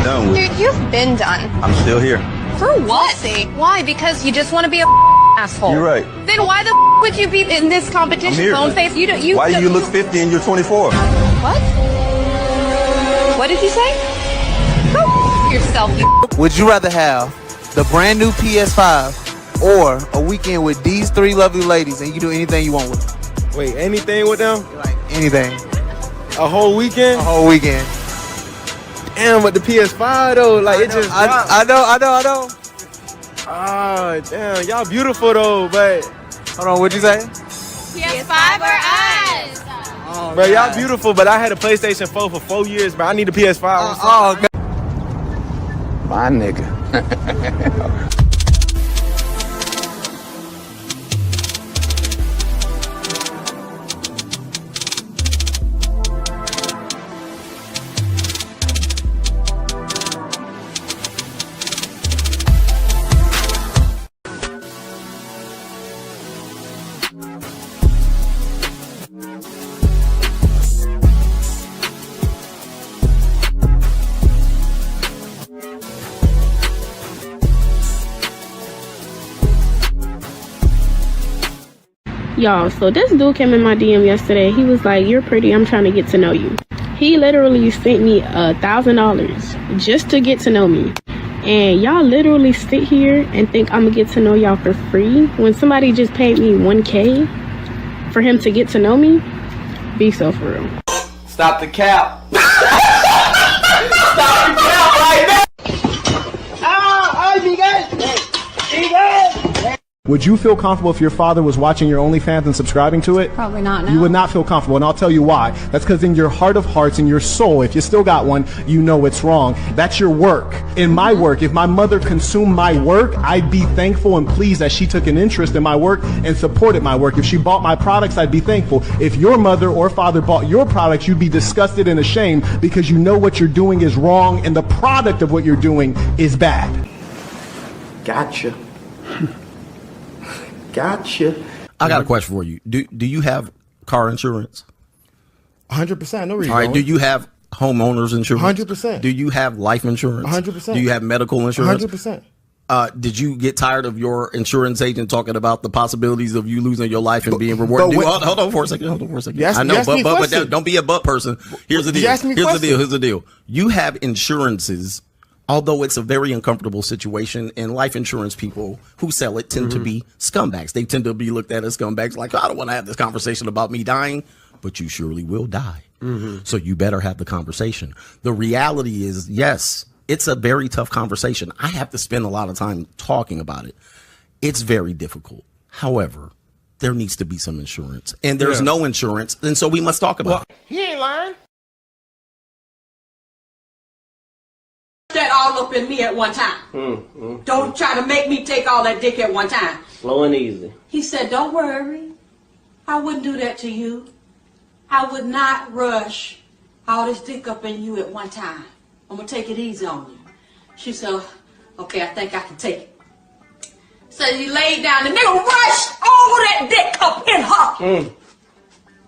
done with. Dude, you've been done. I'm still here. For what? See, why? Because you just want to be a asshole. You're right. Then why the would you be in this competition? I'm here. Bone face. Why do you look 50 and you're 24? What? What did you say? Go yourself. Would you rather have the brand new PS5 or a weekend with these three lovely ladies and you can do anything you want with them? Wait, anything with them? Like anything. A whole weekend? A whole weekend. Damn, but the PS5 though, like it just. I know. Ah, damn, y'all beautiful though, but. Hold on, what'd you say? PS5 or us? Oh, bro, y'all beautiful, but I had a PlayStation 4 for 4 years, but I need a PS5. God. My nigga. Y'all, so this dude came in my DM yesterday. He was like, "You're pretty, I'm trying to get to know you." He literally sent me $1,000 just to get to know me. And y'all literally sit here and think I'm gonna get to know y'all for free when somebody just paid me $1K for him to get to know me? Be so for real. Stop the cap. Stop the cap right now. Would you feel comfortable if your father was watching your OnlyFans and subscribing to it? Probably not. No. You would not feel comfortable, and I'll tell you why. That's because in your heart of hearts, in your soul, if you still got one, you know it's wrong. That's your work. In my work, if my mother consumed my work, I'd be thankful and pleased that she took an interest in my work and supported my work. If she bought my products, I'd be thankful. If your mother or father bought your products, you'd be disgusted and ashamed because you know what you're doing is wrong and the product of what you're doing is bad. Gotcha. Gotcha. I got a question for you. Do you have car insurance? 100%. No reason. All right. Do you have homeowners insurance? 100%. Do you have life insurance? 100%. Do you have medical insurance? 100%. Did you get tired of your insurance agent talking about the possibilities of you losing your life and being rewarded? Hold on for a second. I know, but don't be a butt person. Here's the deal. Here's the deal. You have insurances. Although it's a very uncomfortable situation, and life insurance people who sell it tend to be scumbags. They tend to be looked at as scumbags, like, I don't want to have this conversation about me dying, but you surely will die. So you better have the conversation. The reality is, yes, it's a very tough conversation. I have to spend a lot of time talking about it. It's very difficult. However, there needs to be some insurance, and there's no insurance, and so we must talk about it. He ain't lying. That all up in me at one time. Don't try to make me take all that dick at one time. Slow and easy. He said, "Don't worry. I wouldn't do that to you. I would not rush all this dick up in you at one time. I'm going to take it easy on you." She said, "Okay, I think I can take it." So he laid down. The nigga rushed all that dick up in her.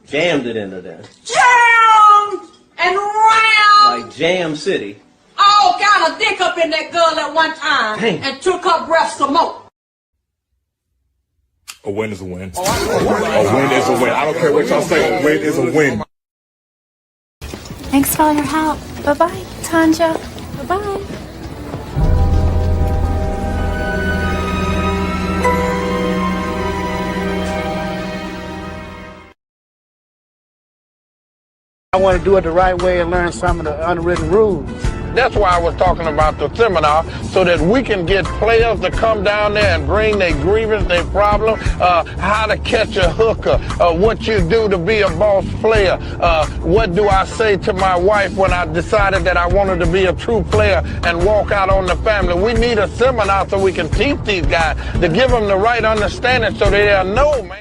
Jammed it into there. Jammed and round. Like Jam City. All kind of dick up in that girl at one time. Dang. And took her breath some more. A win is a win. A win is a win. I don't care what y'all say. A win is a win. Thanks for all your help. Bye-bye, Tanja. Bye-bye. I want to do it the right way and learn some of the unwritten rules. That's why I was talking about the seminar, so that we can get players to come down there and bring their grievance, their problem, how to catch a hooker, what you do to be a boss player, what do I say to my wife when I decided that I wanted to be a true player and walk out on the family. We need a seminar so we can teach these guys to give them the right understanding so they'll know, man.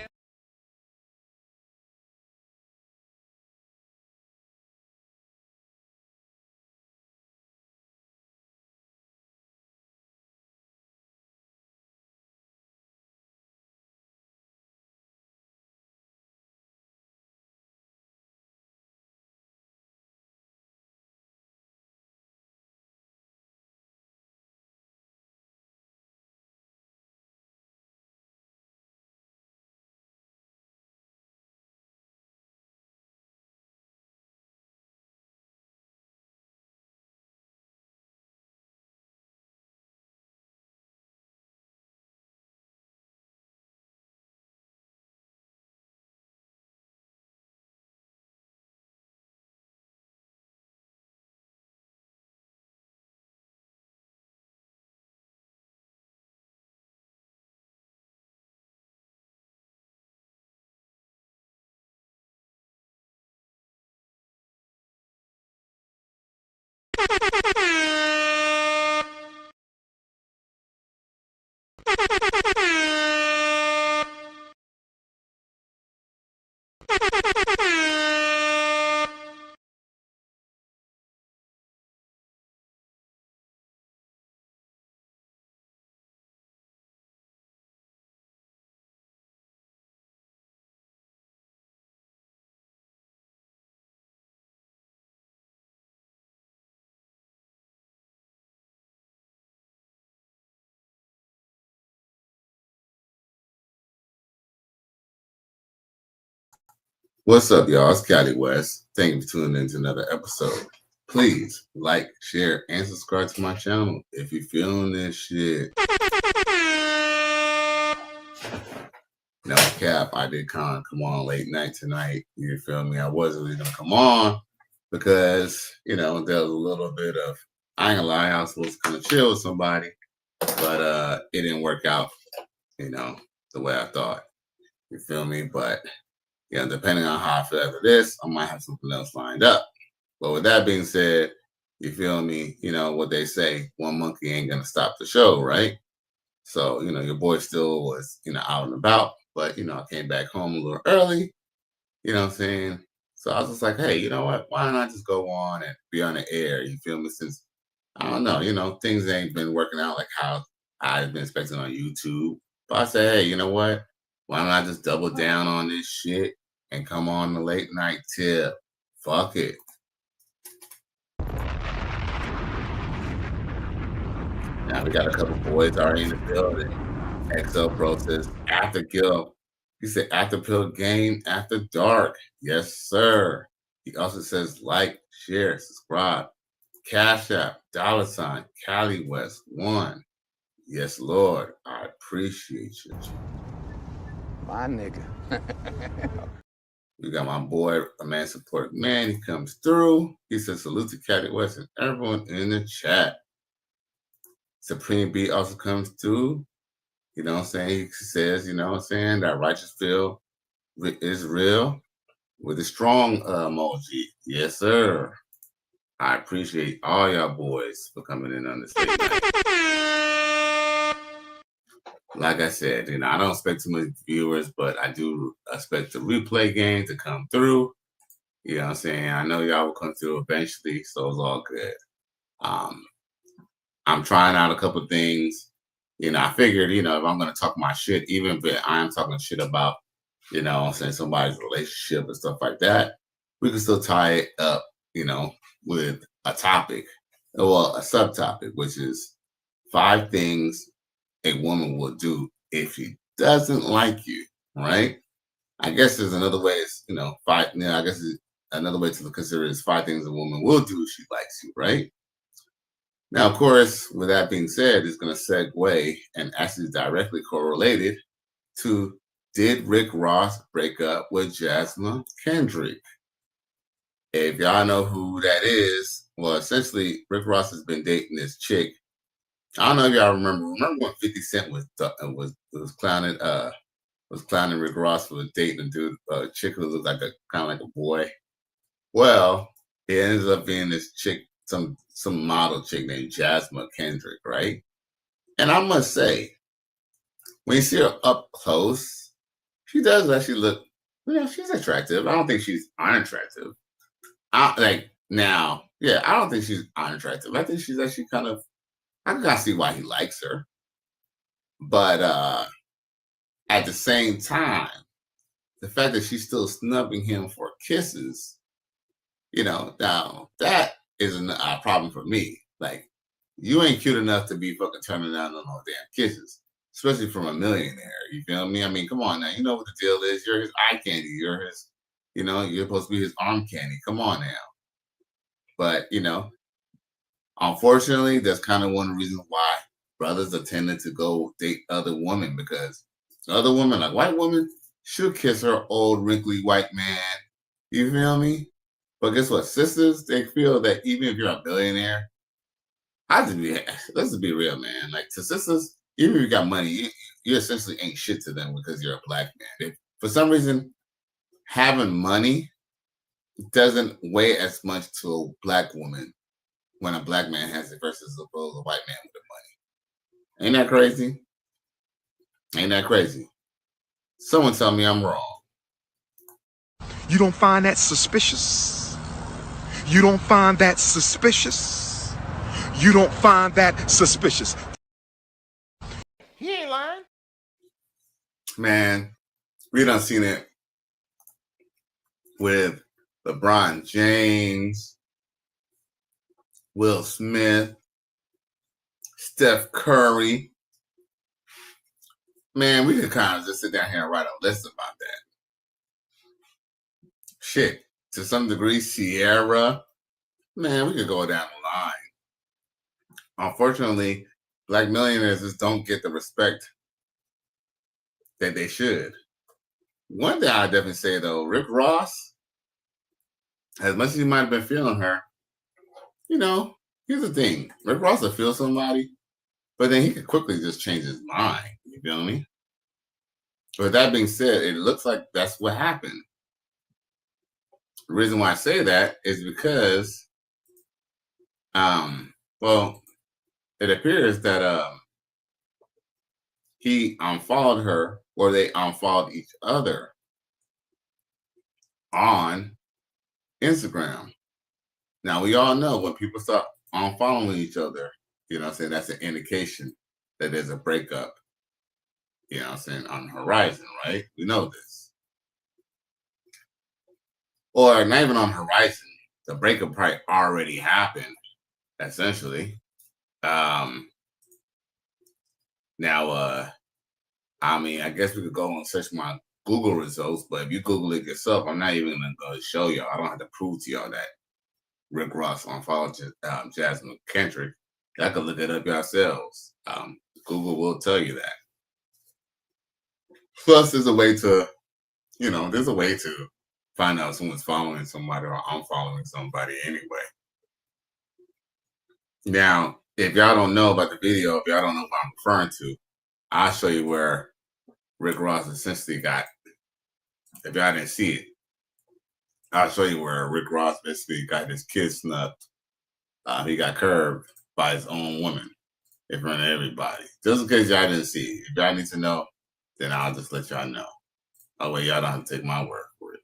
What's up, y'all? It's Cali West. Thank you for tuning in to another episode. Please like, share, and subscribe to my channel if you're feeling this shit. No cap, I did come on late night tonight. You feel me? I wasn't really gonna come on because, there was a little bit of, I ain't gonna lie, I was supposed to kind of chill with somebody, but it didn't work out, the way I thought. You feel me? But depending on how I feel after this, I might have something else lined up. But with that being said, you feel me? What they say, one monkey ain't gonna stop the show, right? So, your boy still was, out and about, but, I came back home a little early, you know what I'm saying? So I was just like, hey, you know what? Why don't I just go on and be on the air? You feel me? Since, I don't know, things ain't been working out like how I've been expecting on YouTube. But I said, hey, you know what? Why don't I just double down on this shit and come on the late night tip? Fuck it. Now we got a couple boys already in the building. XL Pro says, after Gil. He said, after pill game, after dark. Yes, sir. He also says, like, share, subscribe. Cash App, $, Cali West 1. Yes, Lord. I appreciate you. My nigga. We got my boy, a man support man. He comes through. He says, salute to Cali West and everyone in the chat. Supreme B also comes through. You know what I'm saying? He says, that righteous feel is real with a strong emoji. Yes, sir. I appreciate all y'all boys for coming in on this late night. Like I said, I don't expect too many viewers, but I do expect the replay game to come through. You know what I'm saying? I know y'all will come through eventually, so it's all good. I'm trying out a couple things. I figured, if I'm going to talk my shit, even if I'm talking shit about, saying somebody's relationship and stuff like that, we can still tie it up, with a topic, well, a subtopic, which is 5 things a woman will do if she doesn't like you, right? I guess there's another way, I guess another way to consider is 5 things a woman will do if she likes you, right? Now, of course, with that being said, it's going to segue and actually directly correlated to, did Rick Ross break up with Jazzma Kendrick? If y'all know who that is, well, essentially, Rick Ross has been dating this chick. I don't know if y'all remember. Remember when 50 Cent was clowning Rick Ross for dating a dude, a chick who looked like kind of like a boy? Well, it ended up being this chick, some model chick named Jazzma Kendrick, right? And I must say, when you see her up close, she does actually look, she's attractive. I don't think she's unattractive. I don't think she's unattractive. I think she's actually I can kind of see why he likes her. But at the same time, the fact that she's still snubbing him for kisses, now that is a problem for me. Like, you ain't cute enough to be fucking turning down on no damn kisses, especially from a millionaire. You feel me? I mean, come on now. You know what the deal is. You're his eye candy. You're his, you're supposed to be his arm candy. Come on now. But, unfortunately, that's kind of one of the reasons why brothers are tending to go date other women, because other women, like white women, should kiss her old wrinkly white man. You feel me? But guess what? Sisters, they feel that even if you're a billionaire, let's just be real, man. Like, to sisters, even if you got money, you essentially ain't shit to them because you're a black man. For some reason, having money doesn't weigh as much to a black woman when a black man has it versus a white man with the money. Ain't that crazy? Ain't that crazy? Someone tell me I'm wrong. You don't find that suspicious? You don't find that suspicious? You don't find that suspicious? He ain't lying. Man, we done seen it with LeBron James, Will Smith, Steph Curry. Man, we could kind of just sit down here and write a list about that. Shit, to some degree, Sierra. Man, we could go down the line. Unfortunately, black millionaires just don't get the respect that they should. One thing I definitely say though, Rick Ross, as much as he might have been feeling her, you know, here's the thing. Rick Ross will feel somebody, but then he could quickly just change his mind. You feel me? With that being said, it looks like that's what happened. The reason why I say that is because, well, it appears that he unfollowed her, or they unfollowed each other on Instagram. Now, we all know when people start unfollowing each other, you know what I'm saying, that's an indication that there's a breakup, you know what I'm saying, on the horizon, right? We know this. Or not even on the horizon. The breakup probably already happened, essentially. Now, I mean, I guess we could go and search my Google results, but if you Google it yourself, I'm not even going to go show y'all. I don't have to prove to y'all that Rick Ross unfollowed Jazzma Kendrick. Y'all can look it up yourselves. Google will tell you that. Plus, there's a way to, you know, there's a way to find out if someone's following somebody or unfollowing somebody anyway. Now, if y'all don't know about the video, if y'all don't know what I'm referring to, I'll show you where Rick Ross essentially got, if y'all didn't see it, I'll show you where Rick Ross basically got his kid snubbed. He got curved by his own woman in front of everybody. Just in case y'all didn't see it. If y'all need to know, then I'll just let y'all know. That way y'all don't have to take my word for it.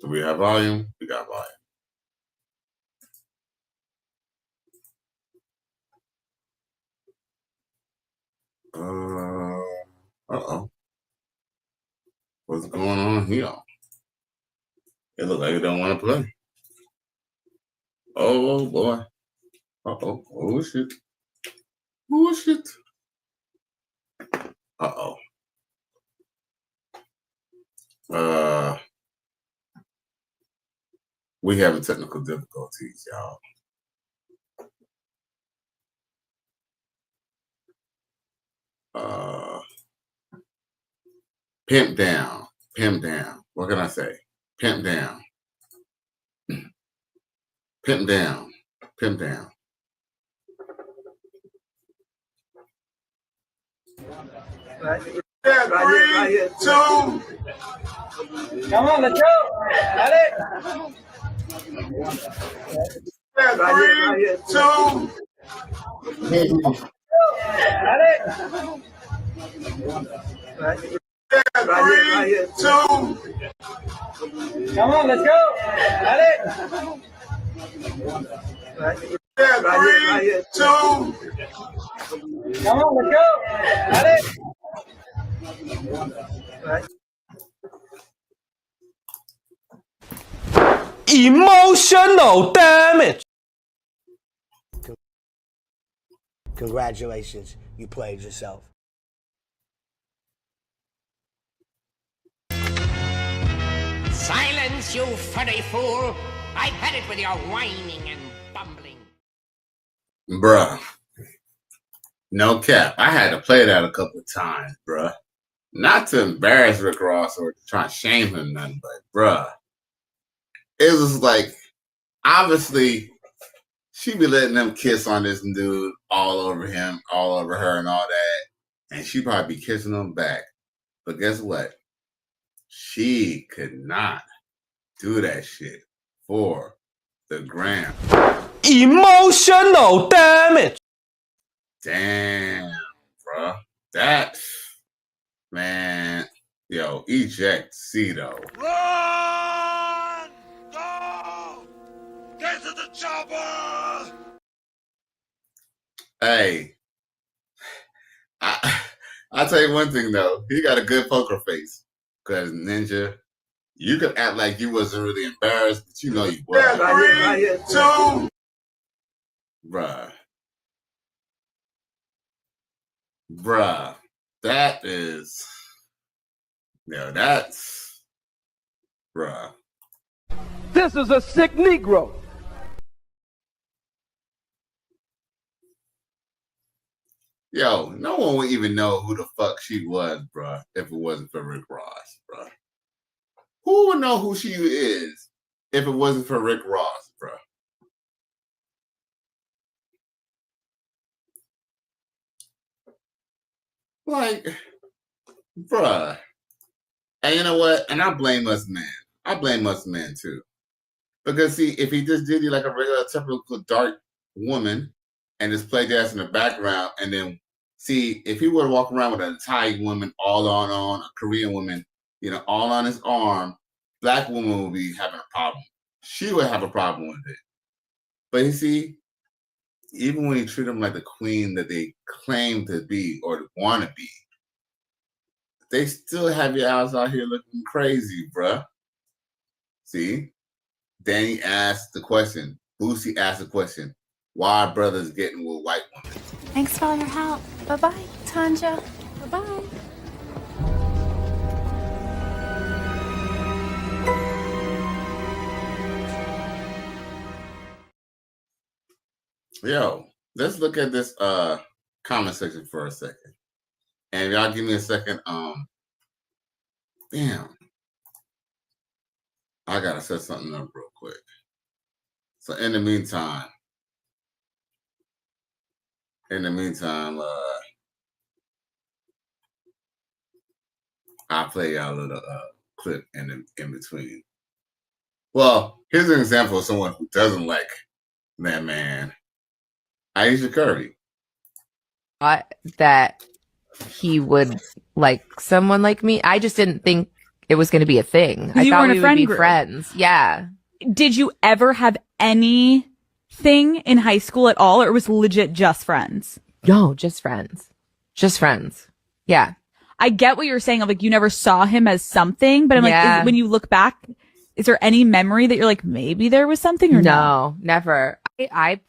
Do we have volume? We got volume. Uh-oh. What's going on here? It looks like it don't want to play. Oh, boy. Uh-oh. Oh, shit. Oh, shit. Uh-oh. We having technical difficulties, y'all. Pimp down. Pimp down. What can I say? Pimp down. Pimp down. Pimp down. Right. 3, 2. Come on, let's go. Got it. 3, 2. Got it. 3, 2. Come on, let's go. Got it. 3, 2. Come on, let's go. Got it. Emotional damage. Congratulations, you played yourself. Silence, you furry fool! I've had it with your whining and bumbling. Bruh. No cap. I had to play that a couple of times, bruh. Not to embarrass Rick Ross or to try to shame him, nothing, but bruh. It was like, obviously, she be letting them kiss on this dude all over him, all over her and all that. And she probably be kissing them back. But guess what? She could not do that shit for the gram. Emotional damage. Damn, bro. That, man, yo, eject Cito. Run! Go! Get to the chopper! Hey, I'll tell you one thing though. He got a good poker face. Cause Ninja, you could act like you wasn't really embarrassed, but you know you were. 3, 2. Bruh. That is, that's, bruh. This is a sick Negro. Yo, no one would even know who the fuck she was, bruh, if it wasn't for Rick Ross, bruh. Who would know who she is if it wasn't for Rick Ross, bruh? Like, bruh. And you know what? And I blame us men. I blame us men too. Because see, if he just did you like a regular typical dark woman and just played that in the background, and then see if he would walk around with an Italian woman all on a Korean woman, all on his arm, black woman would be having a problem. She would have a problem with it. But you see, even when you treat them like the queen that they claim to be or want to be, they still have your ass out here looking crazy, bruh. See? Danny asked the question. Boosie asked the question. Why are brothers getting with white women? Thanks for all your help. Bye-bye, Tanja. Bye-bye. Yo, let's look at this comment section for a second. And y'all give me a second. Damn. I gotta set something up real quick. So in the meantime, I'll play y'all a little clip in between. Well, here's an example of someone who doesn't like that man. Aisha Curry. That he would like someone like me. I just didn't think it was going to be a thing. I thought we would be friends. Yeah. Did you ever have anything in high school at all, or it was legit just friends? No, just friends. Just friends. Yeah. I get what you're saying of like you never saw him as something, but I'm like, when you look back, is there any memory that you're like, maybe there was something or no? Never. I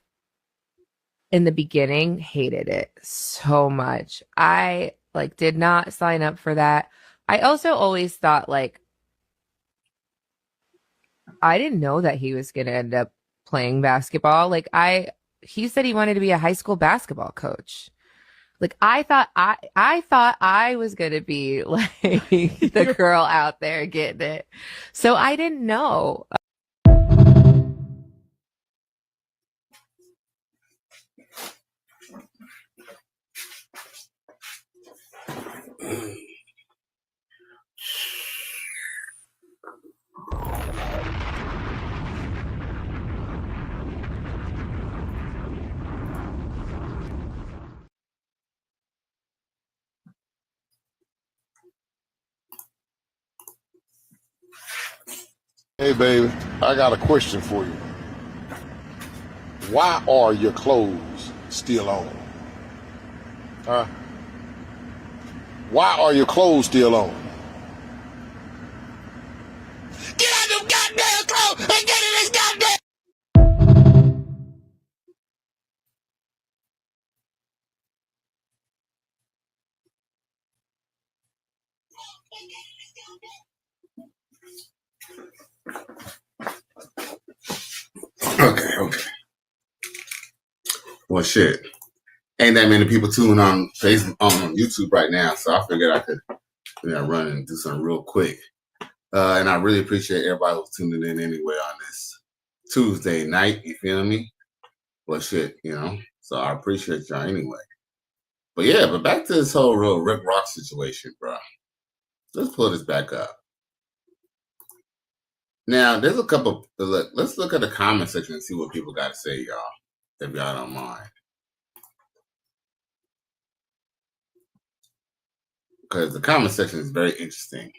in the beginning hated it so much. I did not sign up for that. I also always thought I didn't know that he was going to end up playing basketball. He said he wanted to be a high school basketball coach. I thought I was going to be the girl out there getting it. So I didn't know. Hey, baby, I got a question for you. Why are your clothes still on? Huh? Why are your clothes still on? Get out them goddamn clothes and get in this goddamn... Okay. Well, shit. Ain't that many people tuning on Facebook on YouTube right now, so I figured I could run and do something real quick. And I really appreciate everybody who's tuning in anyway on this Tuesday night. You feel me? Well, shit, So I appreciate y'all anyway. But back to this whole real Rick Ross situation, bro. Let's pull this back up. Now, there's a couple. Look, let's look at the comment section and see what people got to say, y'all, if y'all don't mind. Because the comment section is very interesting.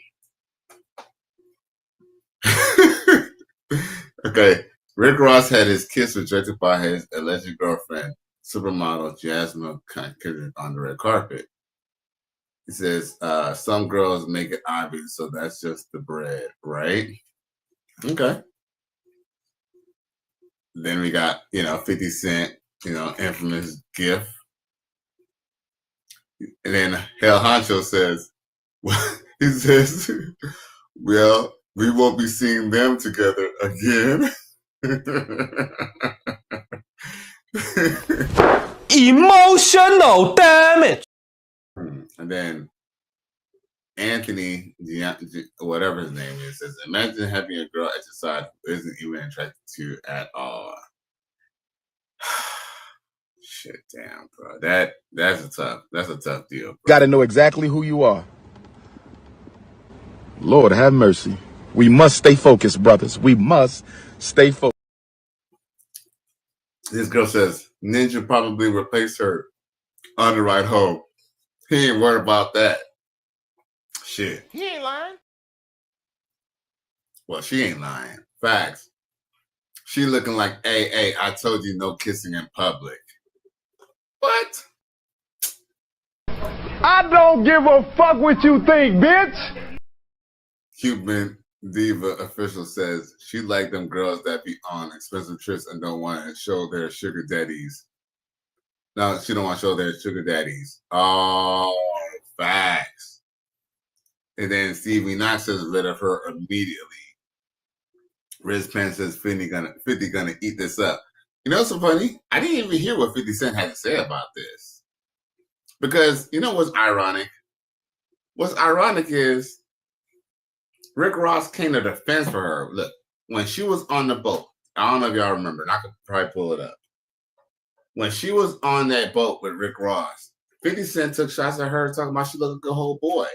Okay. Rick Ross had his kiss rejected by his alleged girlfriend, supermodel Jazzma on the red carpet. He says, some girls make it obvious, so that's just the bread, right? Okay. Then we got, 50 Cent, infamous gift. And then Hell Honcho says, he says, well, we won't be seeing them together again. Emotional damage. And then Anthony, whatever his name is, says, imagine having a girl at your side who isn't even attracted to you at all. Shit, damn, bro. That's a tough deal. Got to know exactly who you are. Lord have mercy. We must stay focused, brothers. We must stay focused. This girl says Ninja probably replaced her on the ride home. He ain't worried about that. Shit. He ain't lying. Well, she ain't lying. Facts. She looking like, hey, I told you no kissing in public. What? I don't give a fuck what you think, bitch. Cuban Diva official says she like them girls that be on expensive trips and don't want to show their sugar daddies. No, she don't want to show their sugar daddies. Oh, facts. And then Stevie Knox says rid of her immediately. Riz Penn says 50 gonna eat this up. You know what's so funny? I didn't even hear what 50 Cent had to say about this. Because you know what's ironic? What's ironic is Rick Ross came to defense for her. Look, when she was on the boat, I don't know if y'all remember, and I could probably pull it up. When she was on that boat with Rick Ross, 50 Cent took shots at her talking about she looked like a whole boy.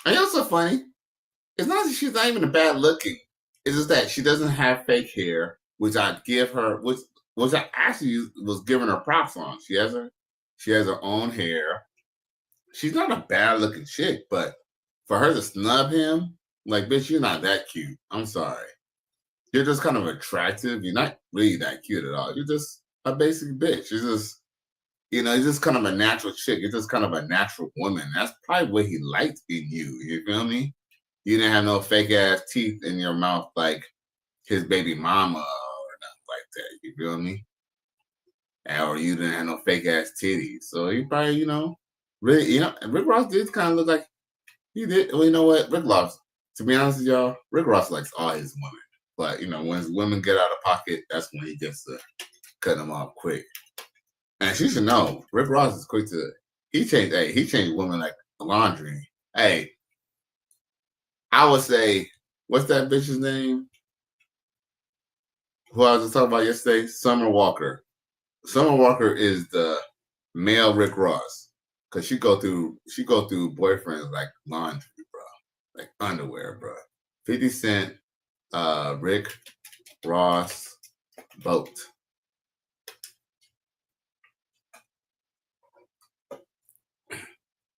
And you know what's so funny? It's not that she's not even a bad looking. It's just that she doesn't have fake hair, which I give her, which I actually was giving her props on. She has her own hair. She's not a bad looking chick, but for her to snub him, like, bitch, you're not that cute. I'm sorry. You're just kind of attractive. You're not really that cute at all. You're just a basic bitch. You're just, you're just kind of a natural chick. You're just kind of a natural woman. That's probably what he liked in you. You feel me? You didn't have no fake ass teeth in your mouth like his baby mama or nothing like that. You feel me? Or you didn't have no fake ass titties. So he probably, really, Rick Ross did kind of look like he did. Well, you know what? Rick Ross, to be honest with y'all, Rick Ross likes all his women. But, when his women get out of pocket, that's when he gets to cut them off quick. And she should know, Rick Ross is quick to, he changed women like laundry. Hey, I would say, what's that bitch's name? Who I was just talking about yesterday? Summer Walker. Summer Walker is the male Rick Ross. Cause she go through boyfriends like laundry, bro. Like underwear, bro. 50 Cent, Rick Ross, boat.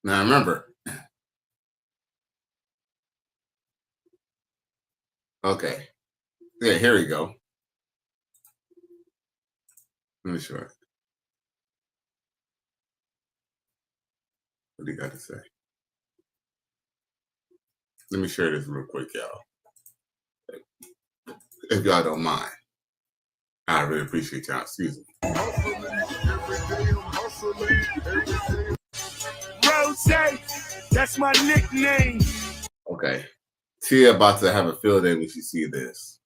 Now remember. Okay. Yeah, here we go. Let me show it. What do you got to say? Let me share this real quick, y'all. If y'all don't mind. I really appreciate y'all. Excuse me. Rose, that's my nickname. Okay. Tia about to have a field day when she see this.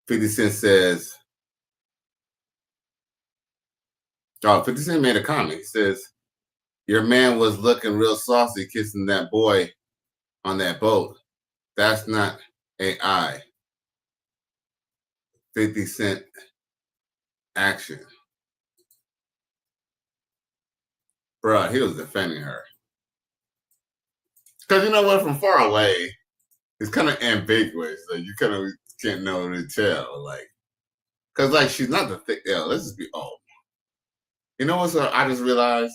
50 Cent says, 50 Cent made a comment. He says, your man was looking real saucy kissing that boy on that boat. That's not AI. 50 Cent action. Bruh, he was defending her. Because you know what? From far away, it's kind of ambiguous. Like you kind of can't know to tell. Like, cause like she's not the thick. Yeah, let's just be. Oh, you know what? So I just realized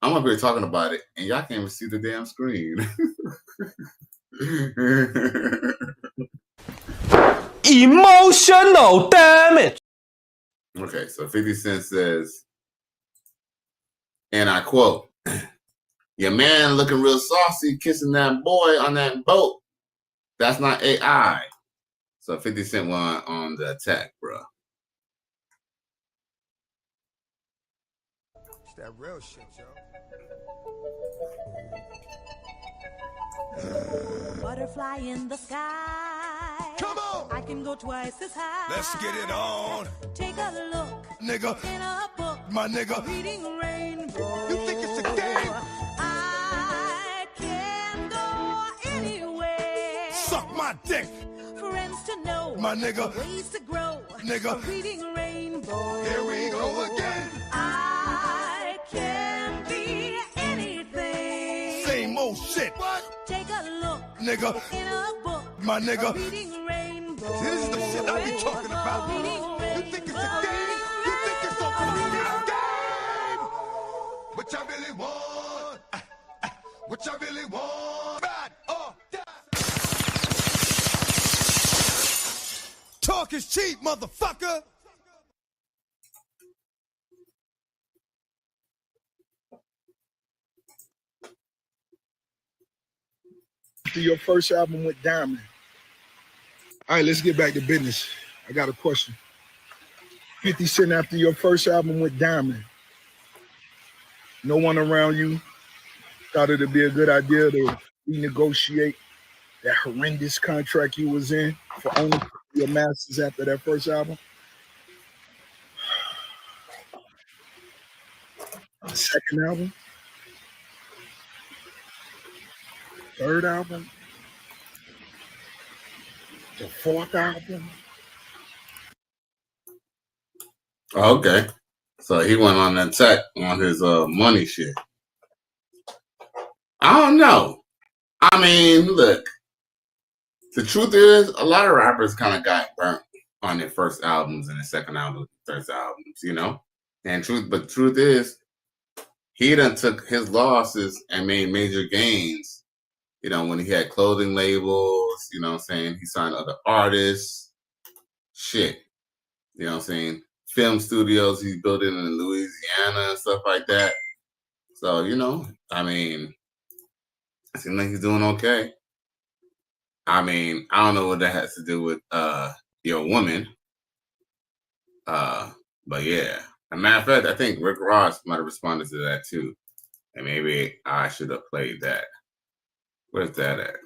I'm up here talking about it, and y'all can't even see the damn screen. Emotional damage. Okay, so 50 Cent says, and I quote, "Your man looking real saucy, kissing that boy on that boat. That's not AI." So 50 Cent went on the attack, bro. It's that real shit, yo. Butterfly in the sky. Come on! I can go twice as high. Let's get it on. Take a look. Nigga. In a book. My nigga. Reading rainbow. You think it's a game? I can go anywhere. Suck my dick. Friends to know. My nigga. Ways to grow. Nigga. Reading rainbow. Here we go again. I can be anything. Same old shit. What? Take a look. Nigga. In a book. My nigga. Reading rainbow. See, this is the shit I be talking about. You think it's a game? You think it's a fucking game? What y'all really want? What y'all really want? Bad or die? Talk is cheap, motherfucker. Your first album with Diamond. All right, let's get back to business. I got a question. 50 Cent, after your first album with Diamond, no one around you thought it'd be a good idea to renegotiate that horrendous contract you was in for owning your masters after that first album? The second album? Third album? The fourth album? Okay. So he went on an attack on his money shit. I don't know. I mean, look. The truth is, a lot of rappers kind of got burnt on their first albums and their second album, third albums, you know? And truth is, he done took his losses and made major gains. You know, when he had clothing labels, you know what I'm saying? He signed other artists. Shit. You know what I'm saying? Film studios he's building in Louisiana and stuff like that. So, you know, I mean, it seems like he's doing okay. I mean, I don't know what that has to do with your woman. But yeah. As a matter of fact, I think Rick Ross might have responded to that too. And maybe I should have played that. Where's that at?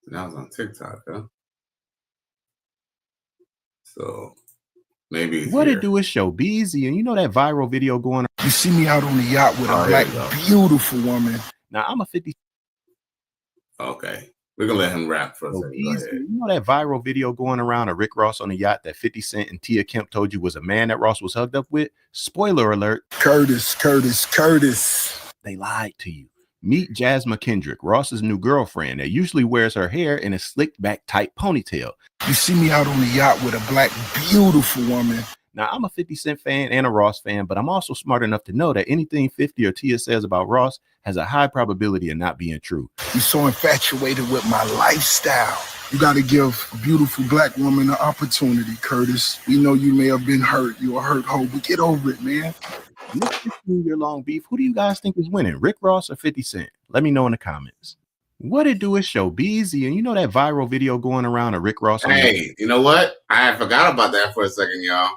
That was on TikTok, huh? So maybe what it do is show Beezy, and you know that viral video going. You see me out on the yacht with a black, beautiful woman. Now I'm a 50. Okay. We're gonna let him rap for a second. Go ahead. You know that viral video going around of Rick Ross on the yacht that 50 Cent and Tia Kemp told you was a man that Ross was hugged up with? Spoiler alert. Curtis. They lied to you. Meet Jazzma Kendrick, Ross's new girlfriend that usually wears her hair in a slicked back tight ponytail. You see me out on the yacht with a black, beautiful woman. Now, I'm a 50 Cent fan and a Ross fan, but I'm also smart enough to know that anything 50 or Tia says about Ross has a high probability of not being true. You're so infatuated with my lifestyle. You got to give a beautiful black woman an opportunity, Curtis. We know you may have been hurt. You're a hurt hoe, but get over it, man. In this 15-year-long beef, who do you guys think is winning, Rick Ross or 50 Cent? Let me know in the comments. What it do is show Beezy, and you know that viral video going around of Rick Ross. Hey, you know what? I forgot about that for a second, y'all.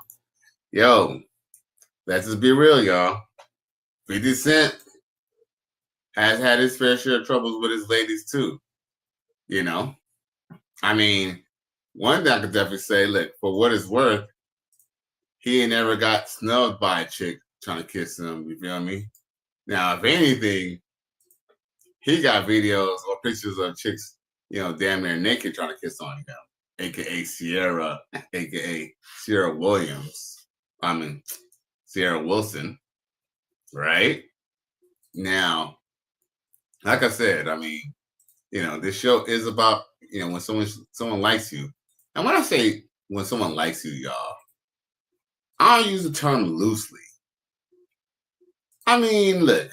Yo, let's just be real, y'all. 50 Cent has had his fair share of troubles with his ladies too. You know? I mean, one thing I could definitely say, look, for what it's worth, he ain't never got snubbed by a chick trying to kiss him, you feel me? Now, if anything, he got videos or pictures of chicks, you know, damn near naked trying to kiss on him, aka Sierra, aka Sierra Williams. I mean, Sierra Wilson, right? Now, like I said, I mean, this show is about, when someone likes you. And when I say when someone likes you, y'all, I don't use the term loosely. I mean, look,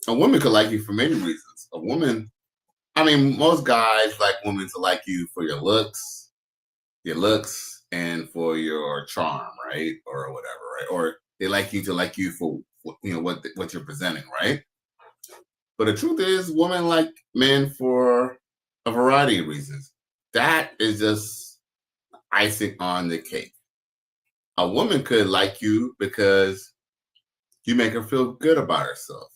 a woman could like you for many reasons. Most guys like women to like you for your looks, and for your charm, right? Or whatever, right? Or they like you to like you for, what you're presenting, right? But the truth is, women like men for a variety of reasons. That is just icing on the cake. A woman could like you because you make her feel good about herself.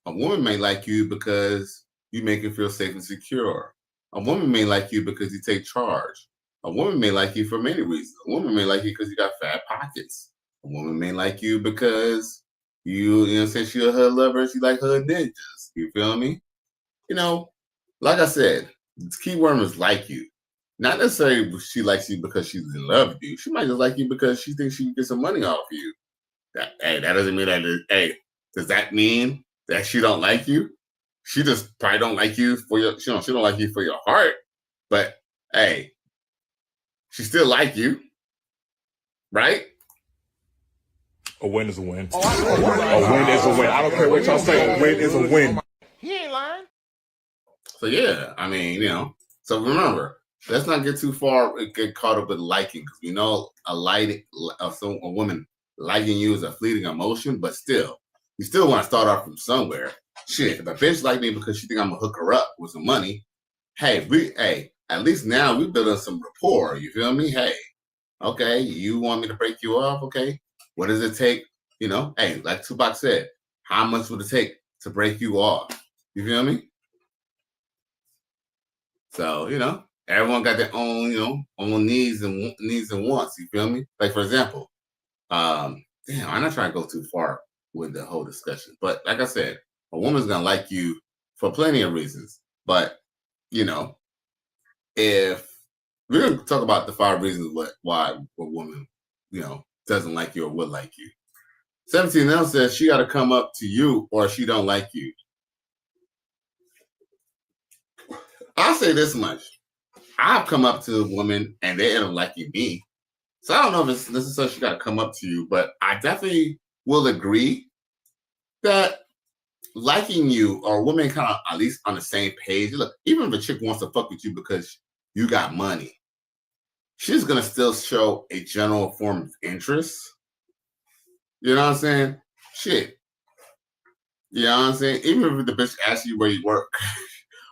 A woman may like you because you make her feel safe and secure. A woman may like you because you take charge. A woman may like you for many reasons. A woman may like you because you got fat pockets. A woman may like you because since you're her lover, she like her ninjas. You feel me? Like I said, the key word is like you. Not necessarily she likes you because she's in love with you. She might just like you because she thinks she can get some money off you. That doesn't mean that. Does that mean that she don't like you? She just probably don't like you for your. She don't like you for your heart. But hey, she still like you, right? A win is a win. A win is a win. I don't care what y'all say. A win is a win. He ain't lying. So yeah, So remember, let's not get too far. Get caught up with liking, because we know a woman liking you is a fleeting emotion, but still, you still want to start off from somewhere. Shit, if a bitch like me because she think I'm gonna hook her up with some money, hey, at least now we building some rapport. You feel me? Hey, okay, you want me to break you off? Okay, what does it take? Hey, like Tupac said, how much would it take to break you off? You feel me? So everyone got their own own needs and wants. You feel me? Like, for example, I'm not trying to go too far with the whole discussion, but like I said, a woman's gonna like you for plenty of reasons. But if we're gonna talk about the 5 reasons why a woman doesn't like you or would like you, 17 now says she got to come up to you or she don't like you. I'll say this much: I've come up to a woman and they end up liking me. So I don't know if it's necessarily she got to come up to you, but I definitely will agree that liking you or a woman kind of at least on the same page. Look, even if a chick wants to fuck with you because you got money, she's gonna still show a general form of interest. You know what I'm saying? Shit. You know what I'm saying? Even if the bitch asks you where you work,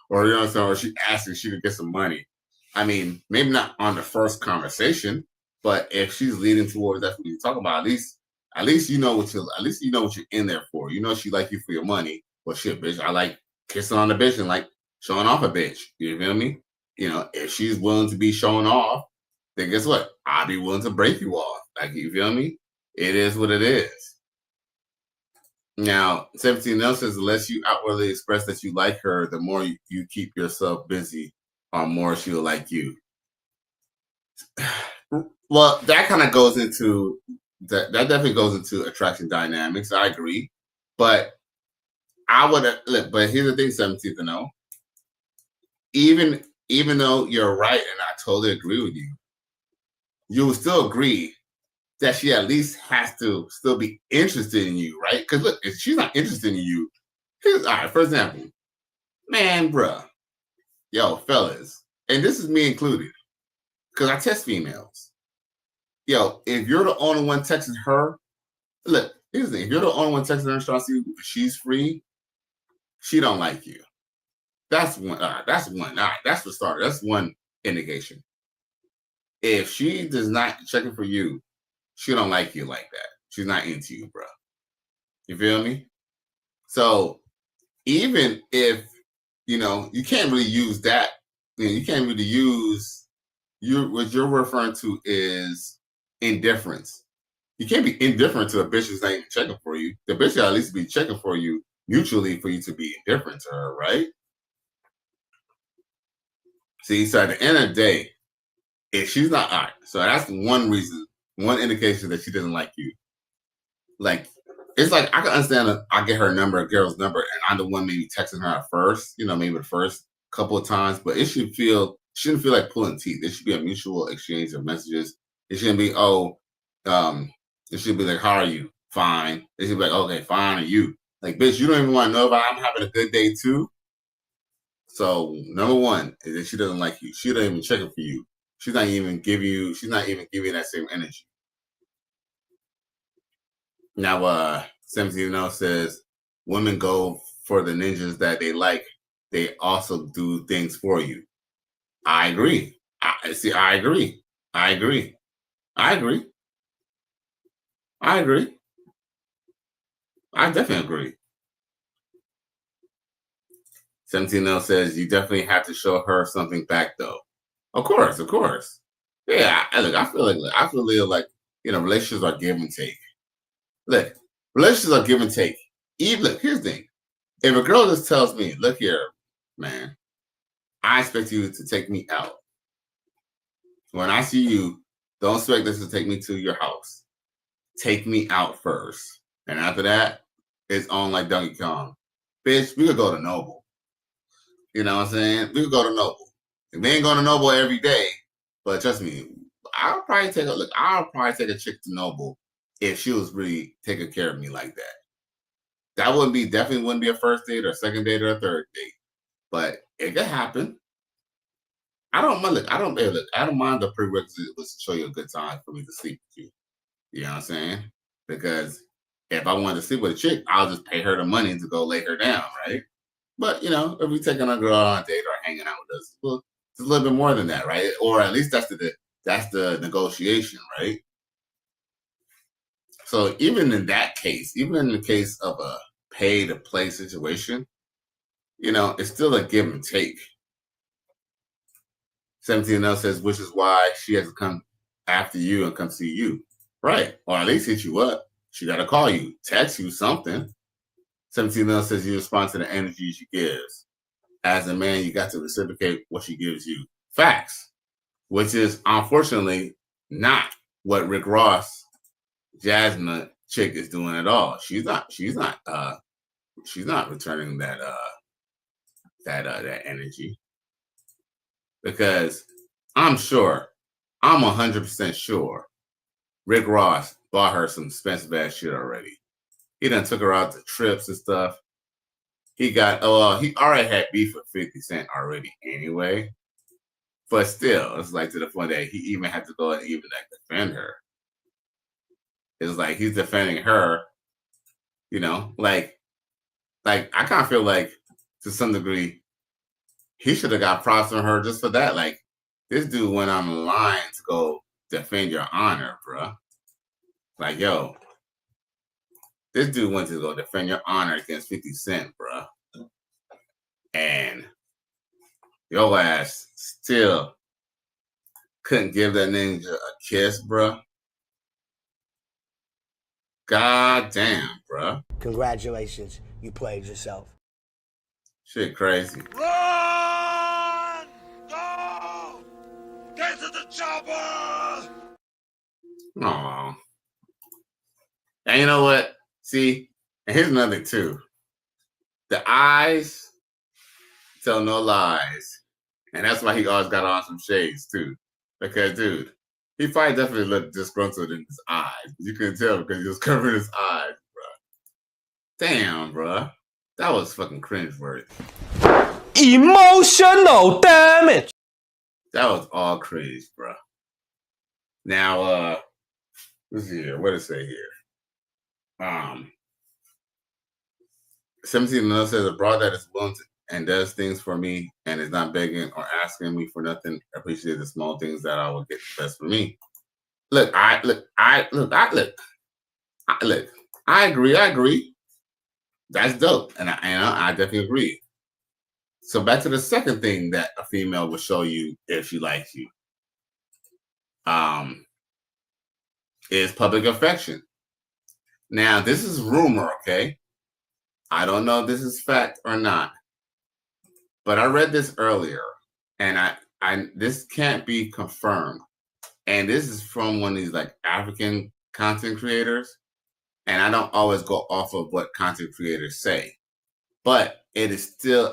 or or she asks if she could get some money. Maybe not on the first conversation, but if she's leading towards that's what you talk about, at least you know what you're in there for. She like you for your money. Well, shit, bitch, I like kissing on the bitch and like showing off a bitch. You feel me? If she's willing to be showing off, then guess what? I'll be willing to break you off. Like, you feel me? It is what it is. Now, 17 else says, unless you outwardly express that you like her, the more you keep yourself busy, or more she'll like you. Well, that kind of goes into that definitely goes into attraction dynamics. I agree. But but here's the thing, 17th to know. Even though you're right, and I totally agree with you, you will still agree that she at least has to still be interested in you, right? Because look, if she's not interested in you, all right, for example, man, bruh, yo, fellas, and this is me included, because I test females. Yo, if you're the only one texting her, look, here's the thing. If you're the only one texting her trying to see if she's free, she don't like you. That's one. That's one. All right, that's the starter. That's one indication. If she does not checking for you, she don't like you like that. She's not into you, bro. You feel me? So even if you can't really use that. You can't really use what you're referring to is indifference. You can't be indifferent to a bitch who's not even checking for you. The bitch should at least be checking for you mutually for you to be indifferent to her, right? See, so at the end of the day, if she's not all right, so that's one reason, one indication that she doesn't like you. Like, it's like I can understand. I get her number, girl's number, and I'm the one maybe texting her at first. Maybe the first couple of times, but shouldn't feel like pulling teeth. It should be a mutual exchange of messages. It shouldn't be it should be like, how are you? Fine. It should be like, okay, fine. Are you? Like, bitch, you don't even want to know if I'm having a good day too. So number one is that she doesn't like you. She doesn't even check it for you. She's not even giving you that same energy. Now 17 says women go for the ninjas that they like. They also do things for you. I agree. I agree. I agree. I agree. I agree. I definitely agree. 17 says you definitely have to show her something back though. Of course. Yeah, I feel like relationships are give and take. Look, relationships are give and take. Look, here's the thing. If a girl just tells me, look here, man, I expect you to take me out. When I see you, don't expect this to take me to your house. Take me out first. And after that, it's on like Donkey Kong. Bitch, we could go to Noble. You know what I'm saying? We could go to Noble. We ain't going to Noble every day, but trust me, I'll probably take a chick to Noble if she was really taking care of me like that. That definitely wouldn't be a first date or a second date or a third date. But it could happen. I don't mind the prerequisite was to show you a good time for me to sleep with you. You know what I'm saying? Because if I wanted to sleep with a chick, I'll just pay her the money to go lay her down, right? But if we taking a girl on a date or hanging out with us, well, it's a little bit more than that, right? Or at least that's the negotiation, right? So even in that case, even in the case of a pay to play situation, it's still a give and take. 17 says, which is why she has to come after you and come see you. Right. Or at least hit you up. She got to call you, text you something. 17 says you respond to the energy she gives. As a man, you got to reciprocate what she gives you. Facts. Which is unfortunately not what Rick Ross, Jazzma chick is doing at all. She's not returning that energy. Because I'm 100% sure Rick Ross bought her some expensive ass shit already. He done took her out to trips and stuff. He already had beef with 50 Cent already anyway. But still, it's like to the point that he even had to go and even defend her. It's like he's defending her, like I kind of feel like to some degree he should have got props from her just for that. Like, this dude went on the line to go defend your honor, bruh. Like, yo, this dude went to go defend your honor against 50 Cent, bruh. And your ass still couldn't give that ninja a kiss, bruh. God damn, bruh. Congratulations, you played yourself. Shit crazy. Run! Go! Get to the chopper! Aw. And you know what? See, and here's another thing too. The eyes tell no lies. And that's why he always got on some shades too. Because, dude, he probably definitely looked disgruntled in his eyes. You couldn't tell because he was covering his eyes, bro. Damn, bro. That was fucking cringeworthy. Emotional damage. That was all cringe, bro. Now, let's see here. What does it say here? 17 says a broad that is willing to and does things for me and is not begging or asking me for nothing. Appreciate the small things that I will get the best for me. Look, I agree. That's dope. And I definitely agree. So back to the second thing that a female will show you if she likes you. Is public affection. Now, this is rumor, okay? I don't know if this is fact or not. But I read this earlier, and I this can't be confirmed. And this is from one of these like African content creators. and I don't always go off of what content creators say, but it is still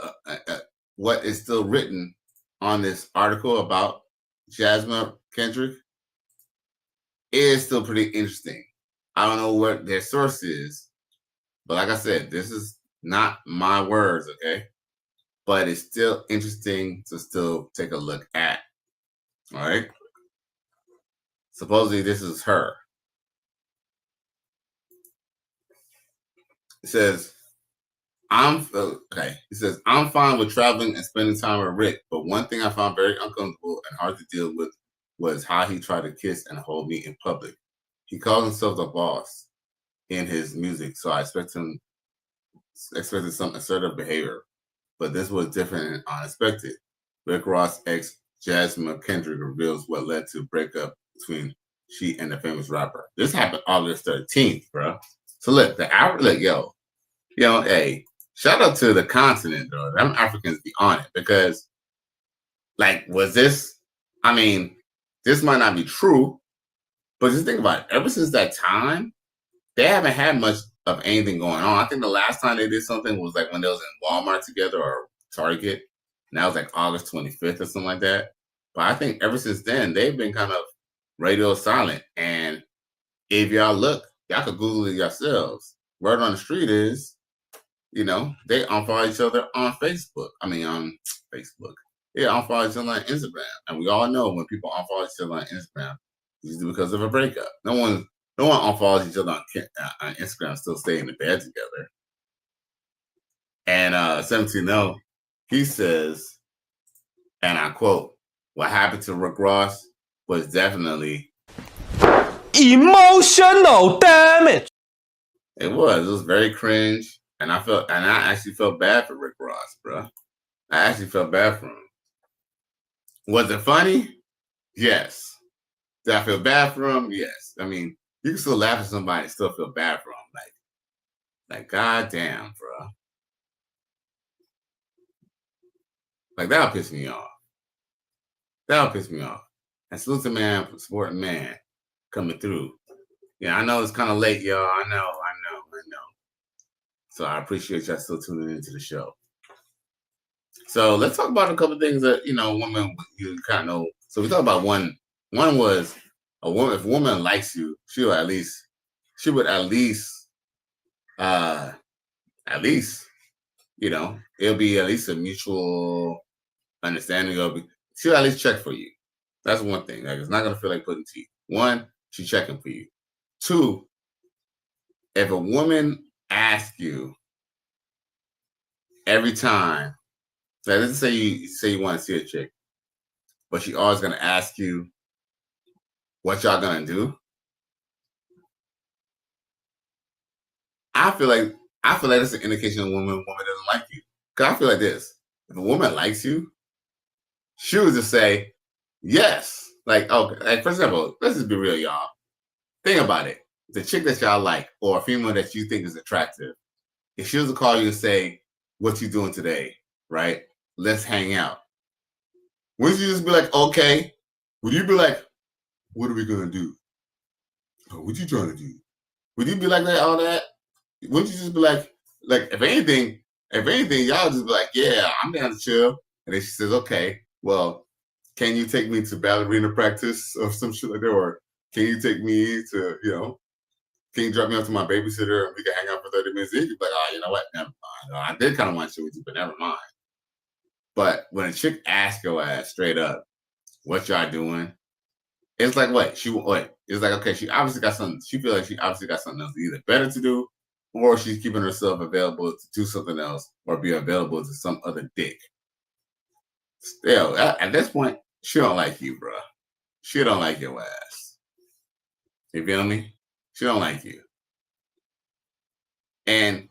what is still written on this article about Jazzma Kendrick is still pretty interesting. I don't know what their source is, but like I said, this is not my words, okay? But it's still interesting to still take a look at. All right. Supposedly this is her. It says, It says, I'm fine with traveling and spending time with Rick, but one thing I found very uncomfortable and hard to deal with was how he tried to kiss and hold me in public. He calls himself the boss in his music, so I expected some assertive behavior, but this was different and unexpected. Rick Ross ex Jazzma Kendrick reveals what led to breakup between she and the famous rapper. This happened August 13th, bro. So look, hey, shout out to the continent, though. Them Africans be on it because, like, was this? I mean, this might not be true, but just think about it. Ever since that time, they haven't had much of anything going on. I think the last time they did something was like when they was in Walmart together or Target, and that was like August 25th or something like that. But I think ever since then, they've been kind of radio silent. And if y'all look, y'all could Google it yourselves. Word on the street is, they unfollow each other on Facebook. I mean, on Facebook. Yeah, unfollow each other on Instagram. And we all know when people unfollow each other on Instagram, it's usually because of a breakup. No one unfollows each other on Instagram, still stay in the bed together. And 17-0, he says, and I quote, what happened to Rick Ross was definitely emotional damage. It was very cringe. And I actually felt bad for Rick Ross, bro. I actually felt bad for him. Was it funny? Yes. Did I feel bad for him? Yes. I mean, you can still laugh at somebody and still feel bad for them. Like goddamn, bro. Like, that'll piss me off. That'll piss me off. And salute to man for supporting man coming through. Yeah, I know it's kind of late, y'all. I know. So I appreciate y'all still tuning into the show. So let's talk about a couple of things that, women, you kind of know. So we talked about one. One was a woman. If a woman likes you, she would at least, it'll be at least a mutual understanding. She'll at least check for you. That's one thing. Like, it's not gonna feel like putting teeth. One, she's checking for you. Two, if a woman asks you every time, like, let's say you want to see a chick, but she always gonna ask you what y'all gonna do. I feel like that's an indication of a woman doesn't like you. Cause I feel like this: if a woman likes you, she would just say yes. Like, okay, like, for example, let's just be real, y'all. Think about it. The chick that y'all like, or a female that you think is attractive, if she was to call you and say, what you doing today, right? Let's hang out. Wouldn't you just be like, okay? Would you be like, what are we gonna do? Oh, what you trying to do? Would you be like that, all that? Wouldn't you just be like if anything, y'all just be like, yeah, I'm down to chill. And then she says, okay, well, can you take me to ballerina practice or some shit like that? Or can you take me to, can you drop me off to my babysitter and we can hang out for 30 minutes? You'd be like, oh, you know what? Never mind. I did kind of want to chill with you, but never mind. But when a chick asks your ass straight up, what y'all doing? It's like, what? It's like, okay, she obviously got something. She feels like she obviously got something else either better to do, or she's keeping herself available to do something else or be available to some other dick. Still, at this point, she don't like you, bro. She don't like your ass. You feel me? She don't like you. And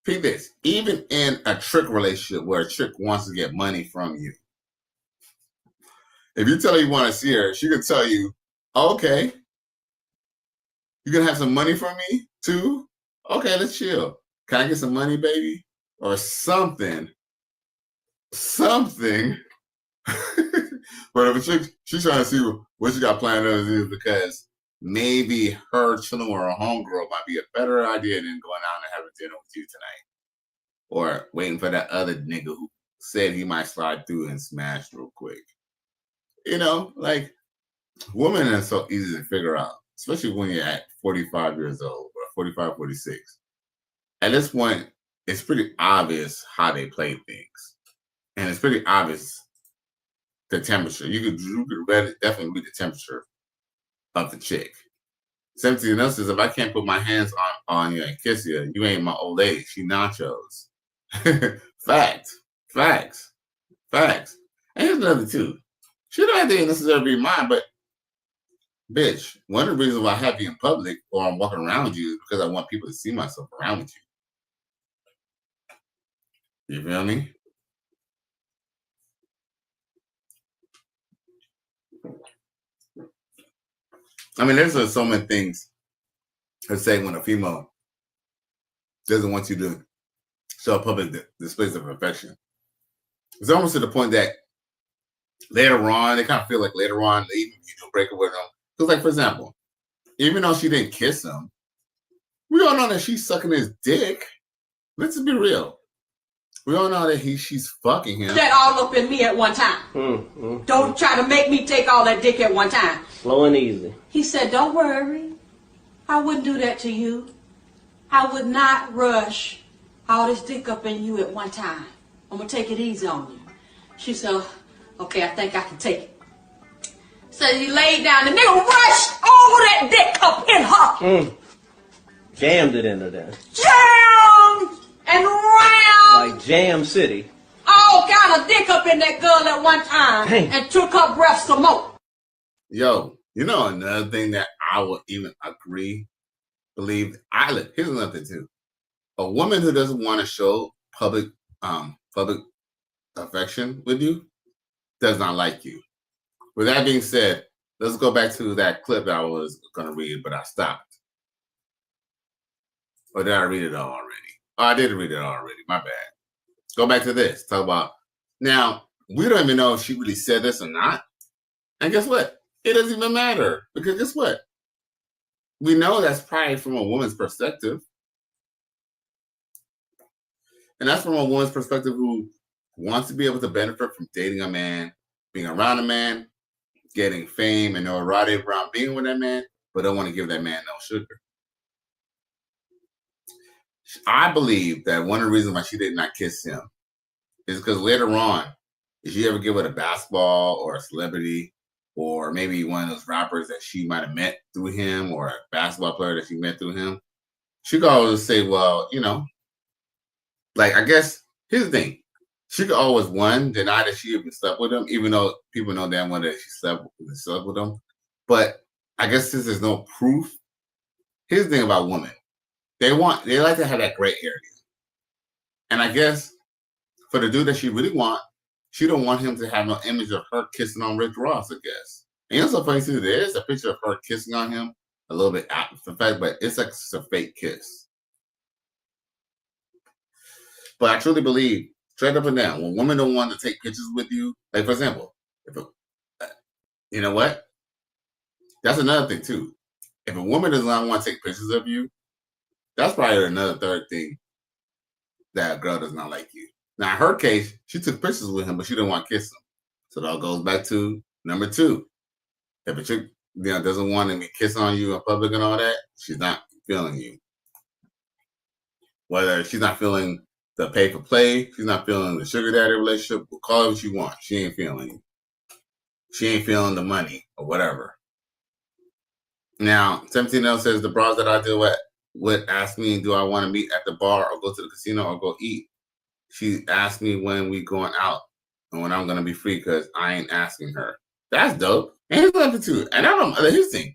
peep this, even in a trick relationship where a chick wants to get money from you, if you tell her you want to see her, she could tell you, okay, you gonna have some money for me too? Okay, let's chill. Can I get some money, baby? Or something. But if a chick, she's trying to see what you got planned on to do because maybe her chilling with her homegirl might be a better idea than going out and having dinner with you tonight. Or waiting for that other nigga who said he might slide through and smash real quick. You know, like, women are so easy to figure out, especially when you're at 45 years old or 45, 46. At this point, it's pretty obvious how they play things. And it's pretty obvious the temperature. You could definitely read the temperature of the chick. 17 else says, if I can't put my hands on you and kiss you, you ain't my old lady. She nachos. Facts. And here's another too. She don't have to necessarily be mine, but bitch, one of the reasons why I have you in public or I'm walking around with you is because I want people to see myself around with you. You feel me? I mean, there's so many things to say when a female doesn't want you to show public displays of affection. It's almost to the point that later on, they kind of feel like later on, even if you do break up with them. Because, like, for example, even though she didn't kiss him, we all know that she's sucking his dick. Let's be real. We all know that she's fucking him. That all up in me at one time. Don't try to make me take all that dick at one time. Slow and easy. He said, don't worry. I wouldn't do that to you. I would not rush all this dick up in you at one time. I'm going to take it easy on you. She said, okay, I think I can take it. So he laid down. The nigga rushed all that dick up in her. Jammed it into there. Jammed and round. Like Jam City. All kind of dick up in that girl at one time. Dang. And took her breath some more. Yo, you know another thing that I would even believe. Here's another thing too. A woman who doesn't want to show public affection with you does not like you. With that being said, let's go back to that clip that I was going to read, but I stopped. Or did I read it all already? Oh, I did read it all already. My bad. Go back to this. Talk about, now, we don't even know if she really said this or not. And guess what? It doesn't even matter. Because guess what? We know that's probably from a woman's perspective. And that's from a woman's perspective who wants to be able to benefit from dating a man, being around a man, getting fame and notoriety around being with that man, but don't want to give that man no sugar. I believe that one of the reasons why she did not kiss him is because later on, if she ever give it a basketball or a celebrity, or maybe one of those rappers that she might have met through him, or a basketball player that she met through him, she could always say, well, you know, like, I guess, here's the thing. She could always, one, deny that she even slept with him, even though people know damn well that she slept with him. But I guess since there's no proof, here's the thing about women. They like to have that gray area. And I guess for the dude that she really want, she don't want him to have no image of her kissing on Rick Ross, I guess. And you know so funny too, there is a picture of her kissing on him a little bit after the fact, but it's like it's a fake kiss. But I truly believe, straight up and down, when women don't want to take pictures with you, like for example, you know what? That's another thing too. If a woman does not want to take pictures of you, that's probably another third thing that a girl does not like you. Now, in her case, she took pictures with him, but she didn't want to kiss him. So that all goes back to number two. If a chick doesn't want to kiss on you in public and all that, she's not feeling you. Whether she's not feeling the pay for play, she's not feeling the sugar daddy relationship, call it what you want. She ain't feeling you. She ain't feeling the money or whatever. Now, 17L says the bras that I deal with would ask me, do I want to meet at the bar or go to the casino or go eat? She asked me when we going out and when I'm going to be free because I ain't asking her. That's dope. And here's another too. And here's the thing.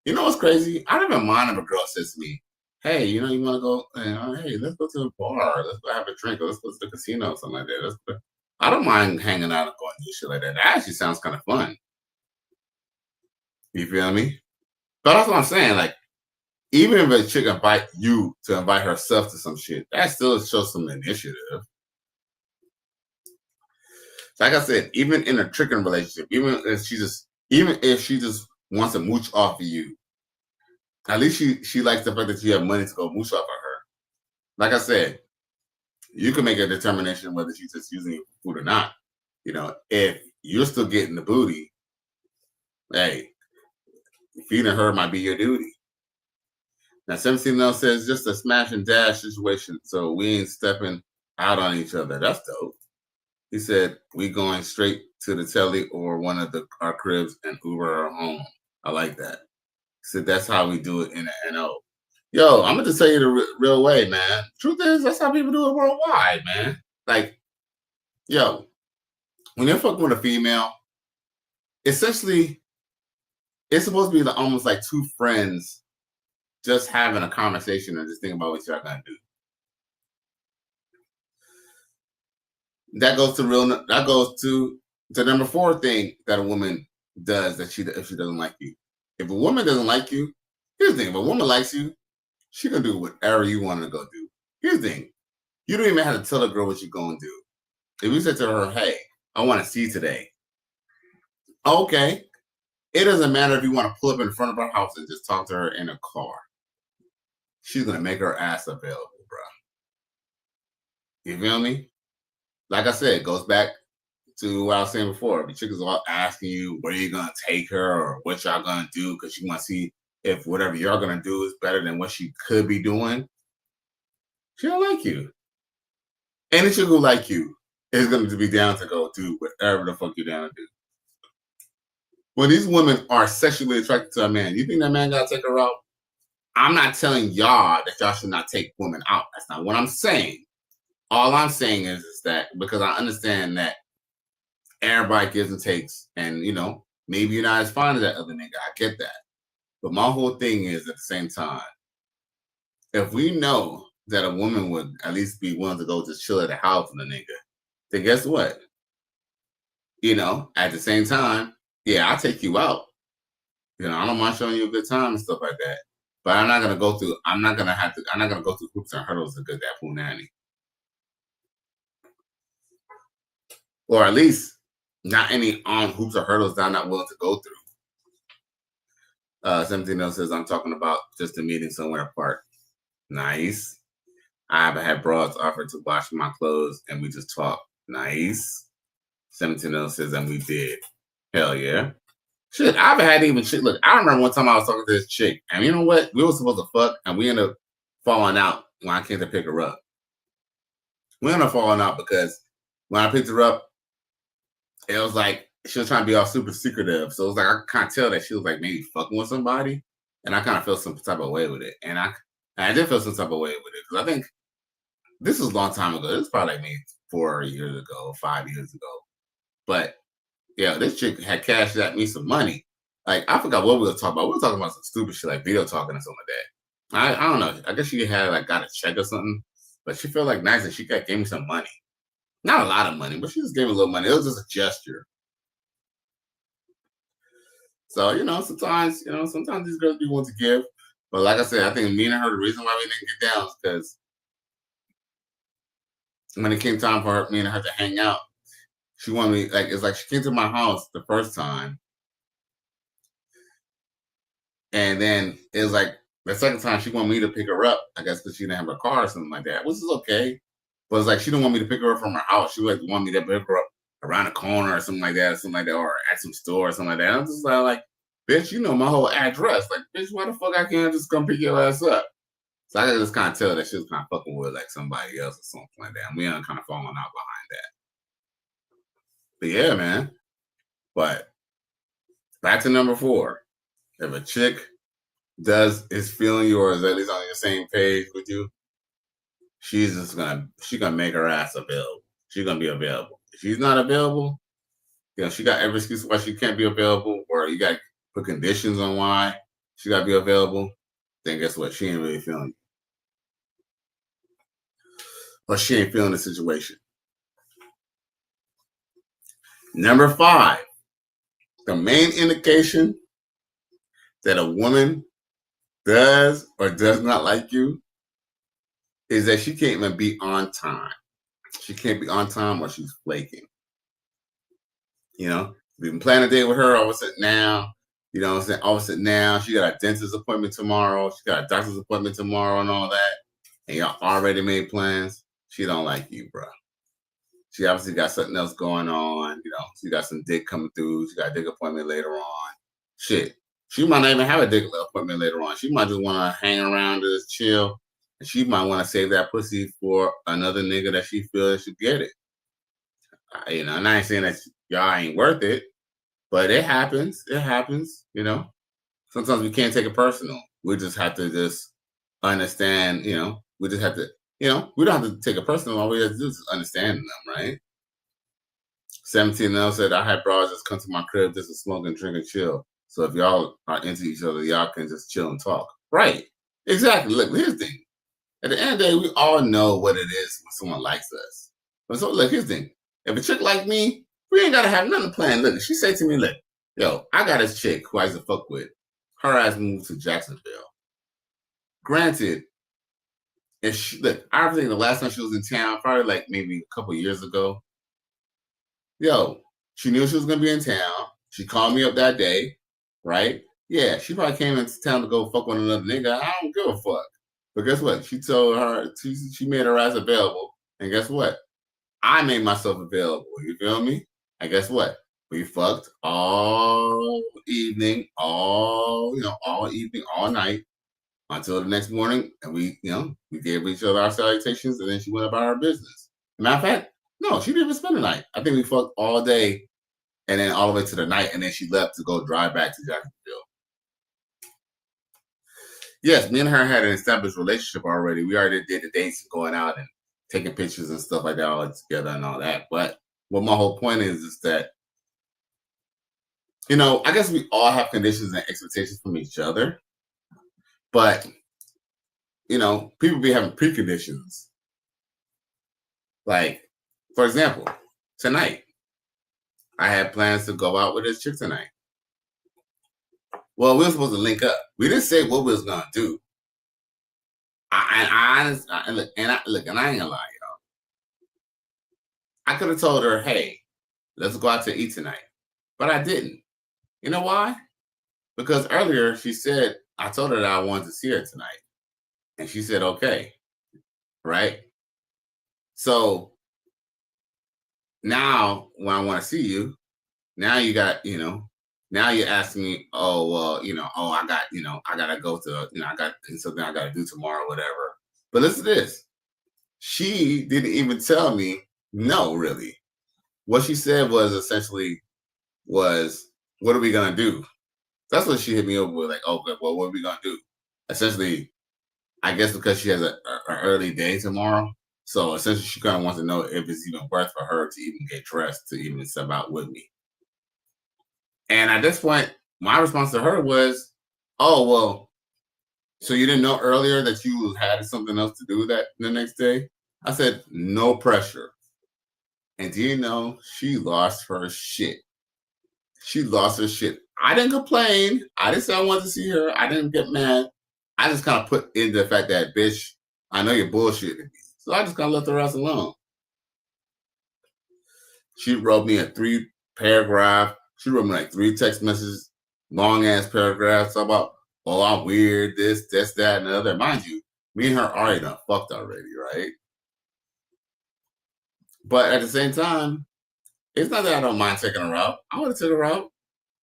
You know what's crazy? I don't even mind if a girl says to me, hey, you want to go, hey, let's go to the bar. Let's go have a drink or let's go to the casino or something like that. I don't mind hanging out and going to do shit like that. That actually sounds kind of fun. You feel me? But that's what I'm saying. Like, even if a chick invite you to invite herself to some shit, that still shows some initiative. Like I said, even in a tricking relationship, even if she just wants to mooch off of you, At least she likes the fact that you have money to go moosh off of her. Like I said, you can make a determination whether she's just using you for food or not. You know, if you're still getting the booty, hey, feeding her might be your duty. Now, 17 else says just a smash and dash situation, so we ain't stepping out on each other. That's dope. He said we going straight to the telly or one of our cribs and Uber her home. I like that. He said that's how we do it in the NO. Yo, I'm gonna just tell you the real way, man. Truth is, that's how people do it worldwide, man. Like, yo, when you're fucking with a female, essentially, it's supposed to be almost like two friends just having a conversation and just thinking about what y'all gonna do. That goes to the number 4 thing that a woman does if she doesn't like you. If a woman doesn't like you, here's the thing: if a woman likes you, she can do whatever you want her to go do. Here's the thing: you don't even have to tell a girl what you're gonna do. If you said to her, "Hey, I want to see you today," okay. It doesn't matter if you want to pull up in front of her house and just talk to her in a car. She's gonna make her ass available, bro. You feel me? Like I said, it goes back to what I was saying before. The chick is all asking you where you're gonna take her or what y'all gonna do because she want to see if whatever you're gonna do is better than what she could be doing. She don't like you. Any chick who like you is going to be down to go do whatever the fuck you're down to do. When these women are sexually attracted to a man, you think that man gotta take her out? I'm not telling y'all that y'all should not take women out. That's not what I'm saying. All I'm saying is that because I understand that everybody gives and takes, and you know, maybe you're not as fond of that other nigga. I get that. But my whole thing is at the same time, if we know that a woman would at least be willing to go just chill at the house with a nigga, then guess what? You know, at the same time, yeah, I'll take you out. You know, I don't mind showing you a good time and stuff like that. But I'm not gonna go through hoops and hurdles to get that punani. Or at least not any on hoops or hurdles that I'm not willing to go through. 17 else says I'm talking about just a meeting somewhere apart. Nice. I haven't had broads offer to wash my clothes and we just talk. Nice. 17 else says and we did. Hell yeah. Shit, I haven't had even shit. Look, I remember one time I was talking to this chick, and you know what? We were supposed to fuck, and we ended up falling out when I came to pick her up. We ended up falling out because when I picked her up, it was like she was trying to be all super secretive. So it was like I kind of tell that she was like maybe fucking with somebody, and I kind of felt some type of way with it. And I did feel some type of way with it because I think this was a long time ago. This was probably like maybe 4 years ago, 5 years ago. But yeah, this chick had cashed at me some money. Like, I forgot what we were talking about. We were talking about some stupid shit, like video talking or something like that. I don't know. I guess she had, like, got a check or something. But she felt, like, nice, and she gave me some money. Not a lot of money, but she just gave me a little money. It was just a gesture. So, sometimes these girls do want to give. But like I said, I think me and her, the reason why we didn't get down is because when it came time for me and her to hang out, she wanted me, like, it's like she came to my house the first time. And then it was like the second time she wanted me to pick her up, I guess because she didn't have her car or something like that, which is okay. But it's like she didn't want me to pick her up from her house. She like wanted me to pick her up around the corner or something like that, or at some store or something like that. And I'm just like, bitch, you know my whole address. Like, bitch, why the fuck I can't just come pick your ass up? So I could just kind of tell that she was kind of fucking with like somebody else or something like that. And we ended up kind of falling out behind that. But yeah, man. But back to number 4. If a chick is feeling you or is at least on your same page with you, she's gonna make her ass available. She's gonna be available. If she's not available, she got every excuse why she can't be available, or you got to put conditions on why she got to be available. Then guess what? She ain't really feeling you, or she ain't feeling the situation. Number 5, the main indication that a woman does or does not like you is that she can't even be on time. She can't be on time or she's flaking. We've been planning a date with her all of a sudden now, You know what I'm saying? All of a sudden now she got a dentist appointment tomorrow. She got a doctor's appointment tomorrow and all that. And y'all already made plans. She don't like you, bro. She obviously got something else going on. You know, she got some dick coming through. She got a dick appointment later on. Shit. She might not even have a dick appointment later on. She might just want to hang around, just chill. And she might want to save that pussy for another nigga that she feels should get it. You know, and I ain't saying that y'all ain't worth it, but it happens. It happens, you know. Sometimes we can't take it personal. We just have to just understand, you know, we just have to, you know, we don't have to take it personal. All we have to do is understand them, right? 17 now said, I had bros just come to my crib just to smoke and drink and chill. So if y'all are into each other, y'all can just chill and talk. Right. Exactly. Look, here's the thing. At the end of the day, we all know what it is when someone likes us. But so look, here's the thing. If a chick like me, we ain't gotta have nothing planned. Look, she said to me, look, yo, I got this chick who I used to fuck with. Her ass moved to Jacksonville. Granted, if she, look, I think the last time she was in town, probably like maybe a couple years ago. Yo, she knew she was gonna be in town. She called me up that day, right? Yeah, she probably came into town to go fuck with another nigga. I don't give a fuck. But guess what? She told her, she made her ass available. And guess what? I made myself available. You feel me? And guess what? We fucked all evening, all evening, all night until the next morning. And we gave each other our salutations, and then she went about her business. Matter of fact, no, she didn't even spend the night. I think we fucked all day and then all the way to the night, and then she left to go drive back to Jacksonville. Yes, me and her had an established relationship already. We already did the dates, going out and taking pictures and stuff like that all together and all that. But what my whole point is that, you know, I guess we all have conditions and expectations from each other. But, you know, people be having preconditions. Like, for example, tonight, I had plans to go out with this chick tonight. Well, we were supposed to link up. We didn't say what we was gonna do. I ain't gonna lie, y'all. I could have told her, hey, let's go out to eat tonight. But I didn't. You know why? Because earlier she said, I told her that I wanted to see her tonight. And she said, okay. Right? So now when I want to see you, now you got, you know, now you're asking me, oh, well, you know, oh, I gotta go to, you know, I got something I gotta do tomorrow, whatever. But listen to this. She didn't even tell me no, really. What she said was essentially was, what are we gonna do? That's what she hit me over with, like, oh, well, what are we gonna do? Essentially, I guess because she has an early day tomorrow. So essentially she kind of wants to know if it's even worth for her to even get dressed to even step out with me. And at this point, my response to her was, oh, well, so you didn't know earlier that you had something else to do that the next day? I said, no pressure. And do you know, she lost her shit. She lost her shit. I didn't complain. I didn't say I wanted to see her. I didn't get mad. I just kind of put in the fact that, bitch, I know you're bullshitting me. So I just kind of left her ass alone. She wrote me a 3-paragraph. She wrote me like 3 text messages, long ass paragraphs about, oh, I'm weird, this, that, and the other. Mind you, me and her already done fucked already, right? But at the same time, it's not that I don't mind taking her out. I want to take her out.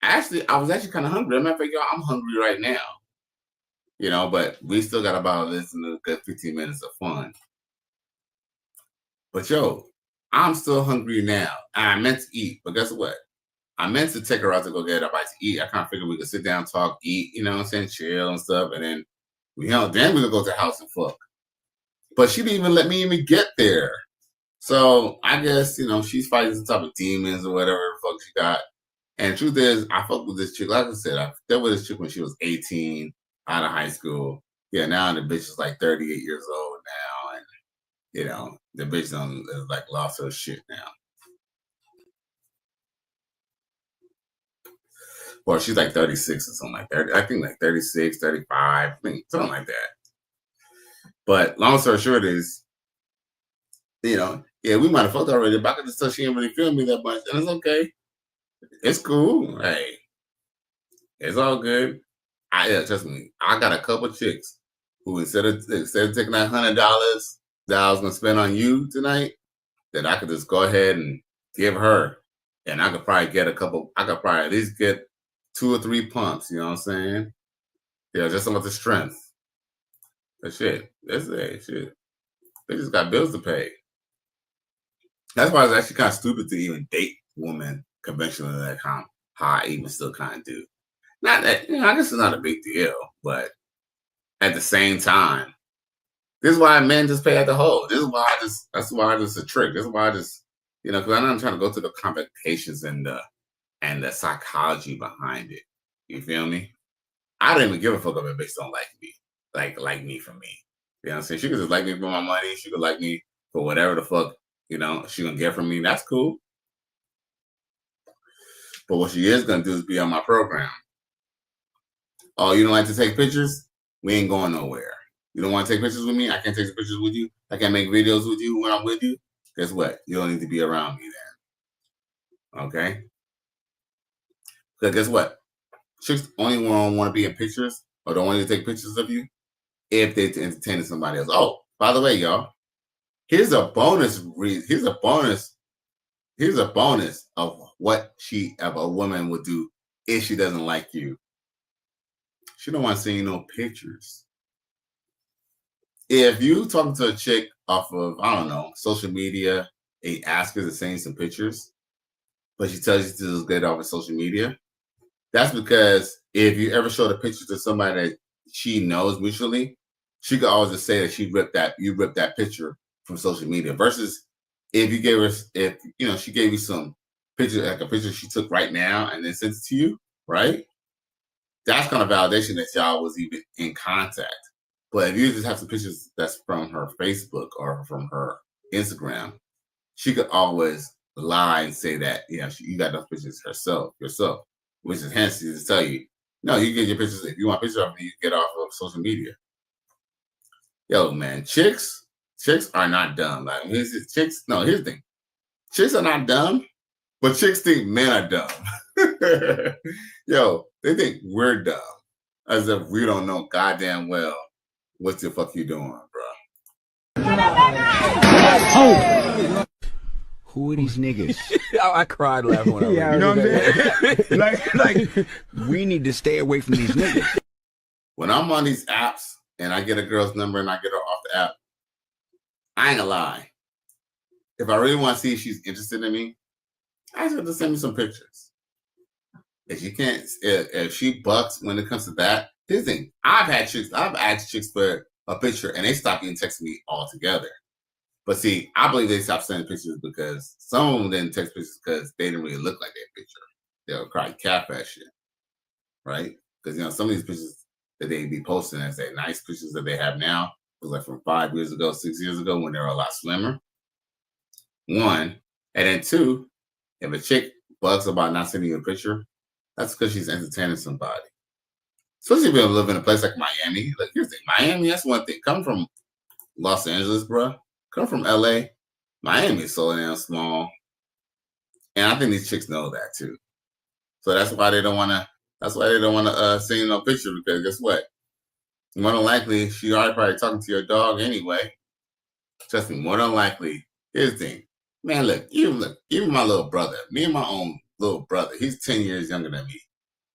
Actually, I was actually kind of hungry. As a matter of fact, y'all, I'm hungry right now. You know, but we still got about a good 15 minutes of fun. But yo, I'm still hungry now. And I meant to eat, but guess what? I meant to take her out to go get a bite to eat. I kind of figured we could sit down, talk, eat, you know what I'm saying, chill and stuff. And then, then we could go to the house and fuck. But she didn't even let me even get there. So I guess, you know, she's fighting some type of demons or whatever the fuck she got. And the truth is, I fucked with this chick. Like I said, I dealt with this chick when she was 18, out of high school. Yeah, now the bitch is like 38 years old now. And, you know, the bitch done like lost her shit now. Well, she's like 36 or something like that. I think like 36, 35, I think something like that. But long story short is, you know, yeah, we might have fucked already, but I could just tell she didn't really feel me that much. And it's okay. It's cool. Hey, It's all good. Trust me. I got a couple chicks who instead of taking that $100 that I was gonna spend on you tonight, that I could just go ahead and give her, and I could probably get I could probably at least get 2 or 3 pumps. You know what I'm saying? Yeah, just about the strength. But shit, shit. They just got bills to pay. That's why it's actually kind of stupid to even date women conventionally, like how I even still kind of do. Not that, I guess it's not a big deal, but at the same time, this is why men just pay at the hole. That's why it's a trick. This is why I just, because I know I'm trying to go through the complications and the psychology behind it. You feel me? I don't even give a fuck if a bitch don't like me. Like me for me. You know what I'm saying? She could just like me for my money. She could like me for whatever the fuck, she gonna get from me. That's cool. But what she is gonna do is be on my program. Oh, you don't like to take pictures? We ain't going nowhere. You don't want to take pictures with me? I can't take pictures with you. I can't make videos with you when I'm with you. Guess what? You don't need to be around me then. Okay? Because guess what? Chicks only want to be in pictures or don't want to take pictures of you if they're entertaining somebody else. Oh, by the way, y'all, here's a bonus. Here's a bonus of what a woman would do if she doesn't like you. She don't want to see no pictures. If you talking to a chick off of, I don't know, social media, and ask her to send some pictures, but she tells you to just get off of social media, that's because if you ever show the picture to somebody that she knows mutually, she could always just say that you ripped that picture from social media. Versus if you gave her, she gave you some picture, like a picture she took right now and then sent it to you, right? That's kind of validation that y'all was even in contact. But if you just have some pictures that's from her Facebook or from her Instagram, she could always lie and say that, you got those pictures yourself, which is hence to tell you, no, you get your pictures. If you want pictures of me, you get off of social media. Yo, man, chicks are not dumb. Like, here's the thing. Chicks are not dumb, but chicks think men are dumb. Yo, they think we're dumb. As if we don't know goddamn well what the fuck you doing, bro. Oh. Who are these niggas? I cried laughing when I you know what I'm saying? like, we need to stay away from these niggas. When I'm on these apps and I get a girl's number and I get her off the app, I ain't gonna lie. If I really want to see if she's interested in me, I just have to send me some pictures. If she bucks when it comes to that, here's the thing. I've asked chicks for a picture and they stop getting texting me altogether. But see, I believe they stopped sending pictures because some of them didn't text pictures because they didn't really look like that picture. They were probably catfish shit, right? Because some of these pictures that they be posting as they nice pictures that they have now was like from 5 years ago, 6 years ago when they were a lot slimmer. One, and then two, if a chick bugs about not sending you a picture, that's because she's entertaining somebody. Especially if you live in a place like Miami. Like, here's the thing, Miami, that's one thing. Come from Los Angeles, bro. Come from LA. Miami is so damn small. And I think these chicks know that too. So that's why they don't wanna send no picture, because guess what? More than likely, she already probably talking to your dog anyway. Trust me, more than likely. Here's the thing. Man, look, even my little brother, me and my own little brother, he's 10 years younger than me.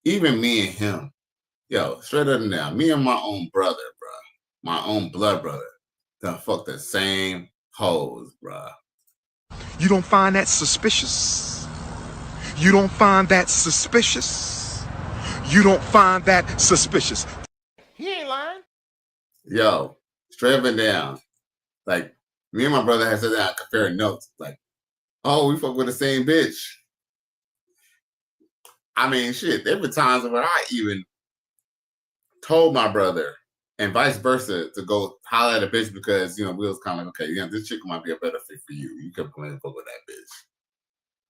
Even me and him, yo, straight up and down, me and my own brother, bro, my own blood brother, done fuck the same hoes, bro. You don't find that suspicious? You don't find that suspicious? You don't find that suspicious? He ain't lying. Yo, straight up and down. Like, me and my brother had sat down comparing notes. Like, oh, we fuck with the same bitch. I mean, shit, there were times where I even told my brother and vice versa to go holler at a bitch because, we was kind of like, okay, this chick might be a better fit for you. You can come in and fuck with that bitch.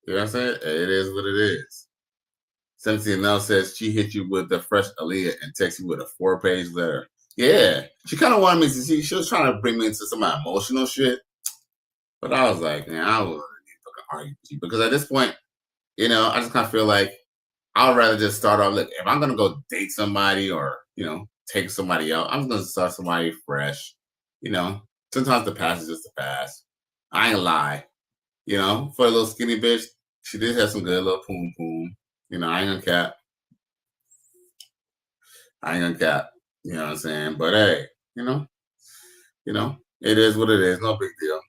You know what I'm saying? It is what it is. 17 now says she hit you with the fresh Aaliyah and text you with a 4-page letter. Yeah. She kind of wanted me to see. She was trying to bring me into some emotional shit. But I was like, man, I don't really fucking argue with you. Because at this point, I just kind of feel like I'd rather just start off. Look, if I'm gonna go date somebody or take somebody out, I'm gonna start somebody fresh. You know, sometimes the past is just the past. I ain't gonna lie. For a little skinny bitch, she did have some good little poom poom. I ain't gonna cap. I ain't gonna cap. You know what I'm saying? But hey, it is what it is. No big deal.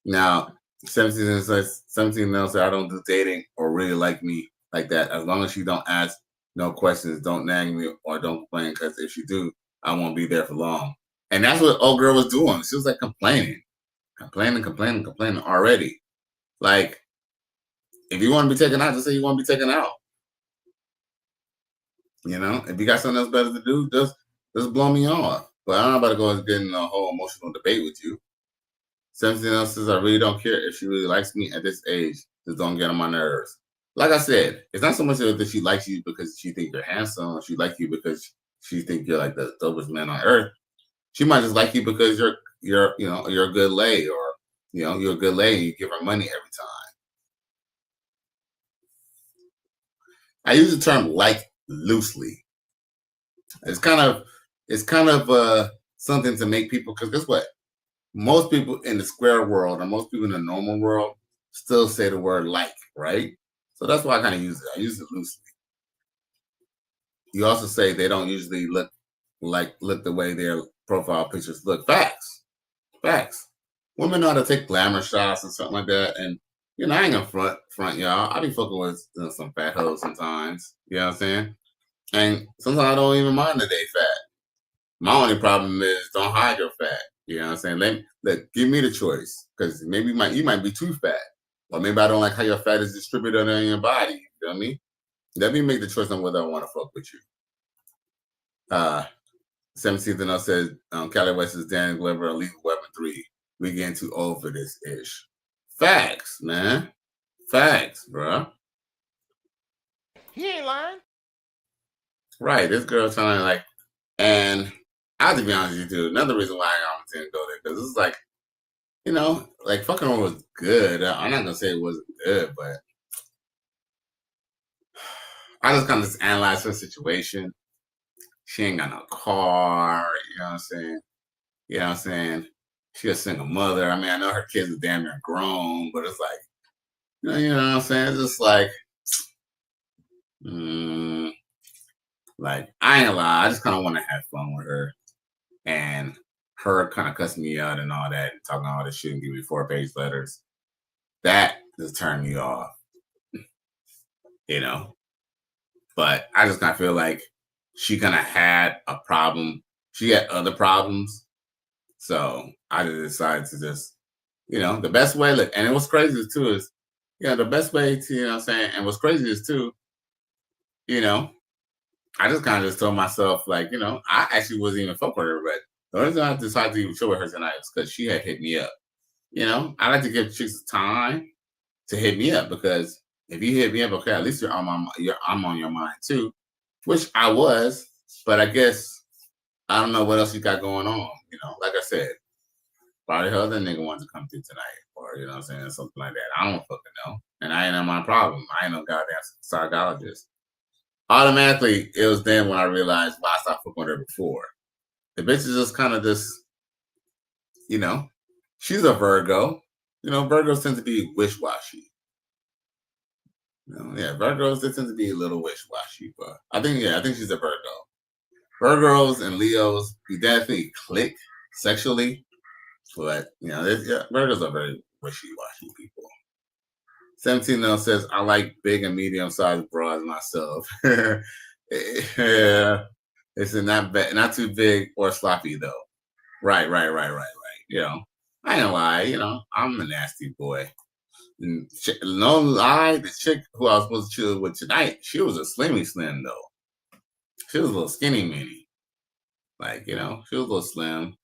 Now, 17 now said, I don't do dating or really like me like that. As long as you don't ask no questions, don't nag me or don't complain, because if you do, I won't be there for long. And that's what old girl was doing. She was like complaining already. Like, if you want to be taken out, just say you want to be taken out. If you got something else better to do, just blow me off. But I'm not about to go and get in a whole emotional debate with you. 17 else says, I really don't care if she really likes me at this age. Just don't get on my nerves. Like I said, it's not so much that she likes you because she thinks you're handsome, or she likes you because she thinks you're like the dopest man on earth. She might just like you because you're a good lay, or you're a good lady. You give her money every time. I use the term "like" loosely. It's kind of something to make people, because guess what? Most people in the square world, or most people in the normal world, still say the word "like," right? So that's why I kind of use it. I use it loosely. You also say they don't usually look the way their profile pictures look. Facts. Women know how to take glamour shots and something like that. And I ain't gonna front y'all. I be fucking with some fat hoes sometimes. You know what I'm saying? And sometimes I don't even mind that they fat. My only problem is don't hide your fat. You know what I'm saying? Give me the choice, because maybe you might be too fat, or maybe I don't like how your fat is distributed on your body. You know what I mean? Let me make the choice on whether I want to fuck with you. 17th and else says, Cali West is Dan Glover, Lethal Weapon 3. We getting too old for this ish. Facts, man. Facts, bro. He ain't lying. Right, this girl trying to and I have to be honest with you too. Another reason why I didn't go there, because it's like, fucking her was good. I'm not gonna say it wasn't good, but I just kind of just analyzed her situation. She ain't got no car. You know what I'm saying? She a single mother. I mean, I know her kids are damn near grown, but it's like, you know what I'm saying? It's just like, I ain't gonna lie. I just kind of want to have fun with her, and her kind of cussing me out and all that, and talking all this shit and giving me 4-page letters. That just turned me off, But I just kind of feel like she kind of had a problem. She had other problems. So I just decided to just, the best way, look, and what's crazy too is, the best way to, what I'm saying? And what's crazy is too, I just kind of just told myself, I actually wasn't even fucking with her, but the reason I decided to even chill with her tonight is because she had hit me up. I like to give chicks time to hit me up, because if you hit me up, okay, at least I'm on your mind too, which I was, but I guess I don't know what else you got going on. Like I said, probably her other nigga wants to come through tonight, or what I'm saying, something like that. I don't fucking know, and I ain't on my problem. I ain't no goddamn psychologist. Automatically, it was then when I realized why I stopped fucking with her before. The bitch is just kind of this, she's a Virgo. Virgos tend to be wish-washy. Virgos, they tend to be a little wish-washy, but I think she's a Virgo. Virgos and Leos, we definitely click sexually, but Virgos are very wishy-washy people. 17 now says, I like big and medium-sized bras myself. Yeah, it's not too big or sloppy though. Right. I ain't lie, I'm a nasty boy. And no lie, the chick who I was supposed to chill with tonight, she was a slimmy slim though. She was a little skinny mini. She was a little slim,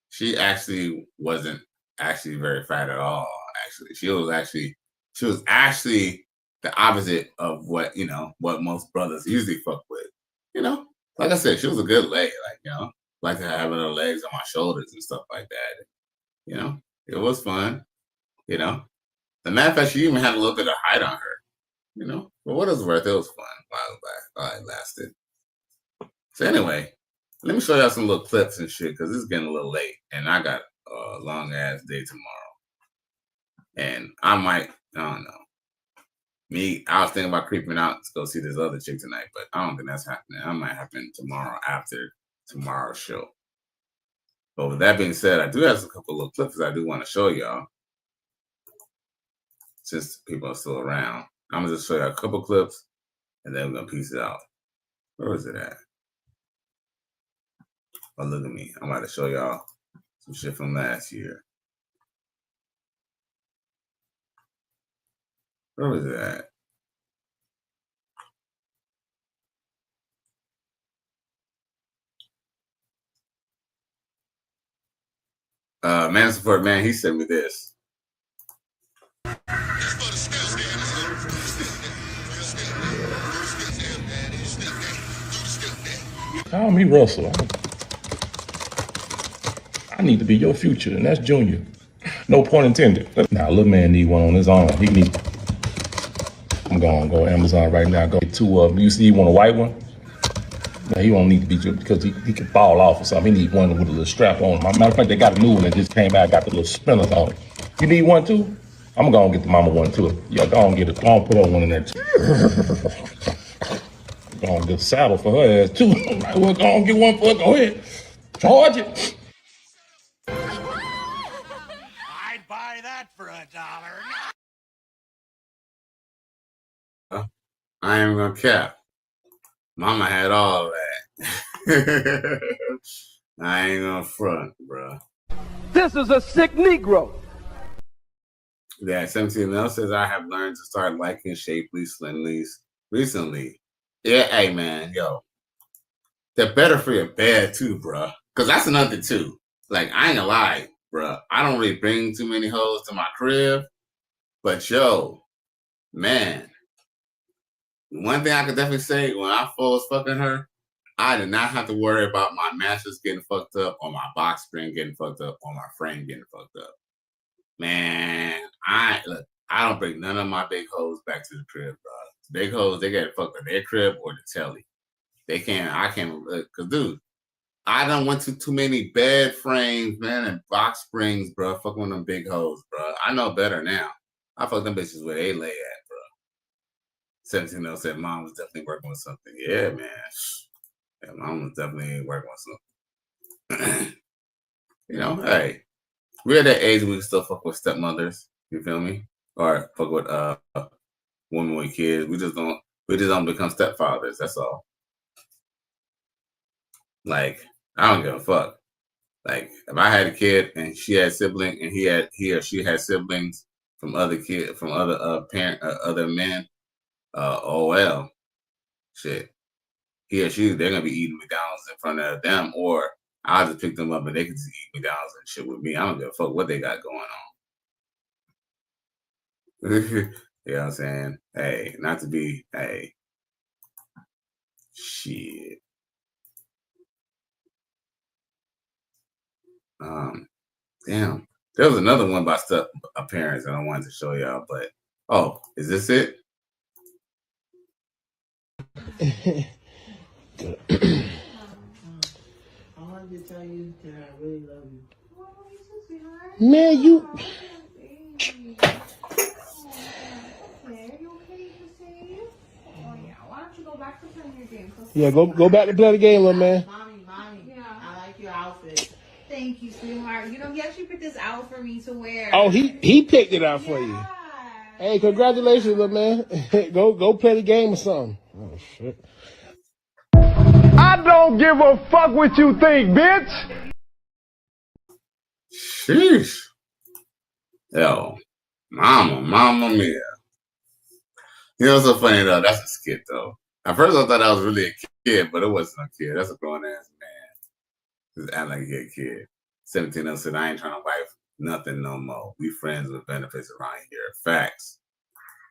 She actually wasn't actually very fat at all. Actually, she was actually the opposite of what most brothers usually fuck with. Like I said, she was a good leg. Like to have her legs on my shoulders and stuff like that. It was fun. The matter of fact, she even had a little bit of height on her. You know, but what it was worth, it was fun while it lasted. So anyway, let me show y'all some little clips and shit because it's getting a little late, and I got a long ass day tomorrow, and I don't know. I was thinking about creeping out to go see this other chick tonight, but I don't think that's happening. That might happen tomorrow after tomorrow's show. But with that being said, I do have a couple little clips I do want to show y'all, since people are still around. I'm gonna just show you a couple clips, and then we're gonna piece it out. Where is it at? Oh, look at me. I'm about to show y'all some shit from last year. Where was it at? Man Support Man, he sent me this. Call me Russell. I need to be your future, and that's Junior. No point intended. Now, little man need one on his own. I'm going to go Amazon right now. Go get two of them. You see, you want a white one? Now, he won't need to be because he can fall off or something. He need one with a little strap on. Matter of fact, they got a new one that just came out. Got the little spinners on it. You need one too? I'm going to get the mama one too. Yeah, go on get it. Go on put on one in there too. Go on get a saddle for her ass too. Well, go on get one for her. Go ahead. Charge it. I'd buy that for $1. I ain't gonna cap. Mama had all that. I ain't gonna front, bro. This is a sick Negro. Yeah, 17 else says I have learned to start liking shapely slimlies recently. Yeah, hey man, yo. They're better for your bed too, bro. Cause that's another thing too. Like, I ain't gonna lie, bro. I don't really bring too many hoes to my crib. But yo, man. One thing I could definitely say, when I was fucking her, I did not have to worry about my mattress getting fucked up or my box spring getting fucked up or my frame getting fucked up. Man, I don't bring none of my big hoes back to the crib, bro. Big hoes, they get fucked up their crib or the telly. I can't, cause dude, I done went to too many bed frames, man, and box springs, bro. Fucking with them big hoes, bro. I know better now. I fuck them bitches where they lay at, bro. 17 said mom was definitely working with something. Yeah, man. Yeah, mom was definitely working with something. You know, hey, we're at that age we can still fuck with stepmothers. You feel me? Or fuck with women with kids. We just don't become stepfathers. That's all. Like, I don't give a fuck. Like, if I had a kid and she had siblings and he or she had siblings from other other men, oh well, shit. He or she, they're gonna be eating McDonald's in front of them, or I'll just pick them up and they can just eat McDonald's and shit with me. I don't give a fuck what they got going on. You know what I'm saying? Hey, not to be, hey, shit. Damn. There was another one about stuff parents that I wanted to show y'all, but oh, is this it? I wanted to tell you that I really love you. Man, you. Yeah, go back to play the game, little man. Mommy, yeah. I like your outfit. Thank you, sweetheart. You know, he actually picked this out for me to wear. Oh, he picked it out for you. Hey, congratulations, little man. go play the game or something. Oh shit. I don't give a fuck what you think, bitch. Sheesh. Yo, mama mia. You know what's so funny though? That's a skit though. At first I thought I was really a kid, but it wasn't a kid. That's a grown ass man. Just act like a kid. 17 said, I ain't trying to wife nothing no more. We friends with benefits around here. Facts.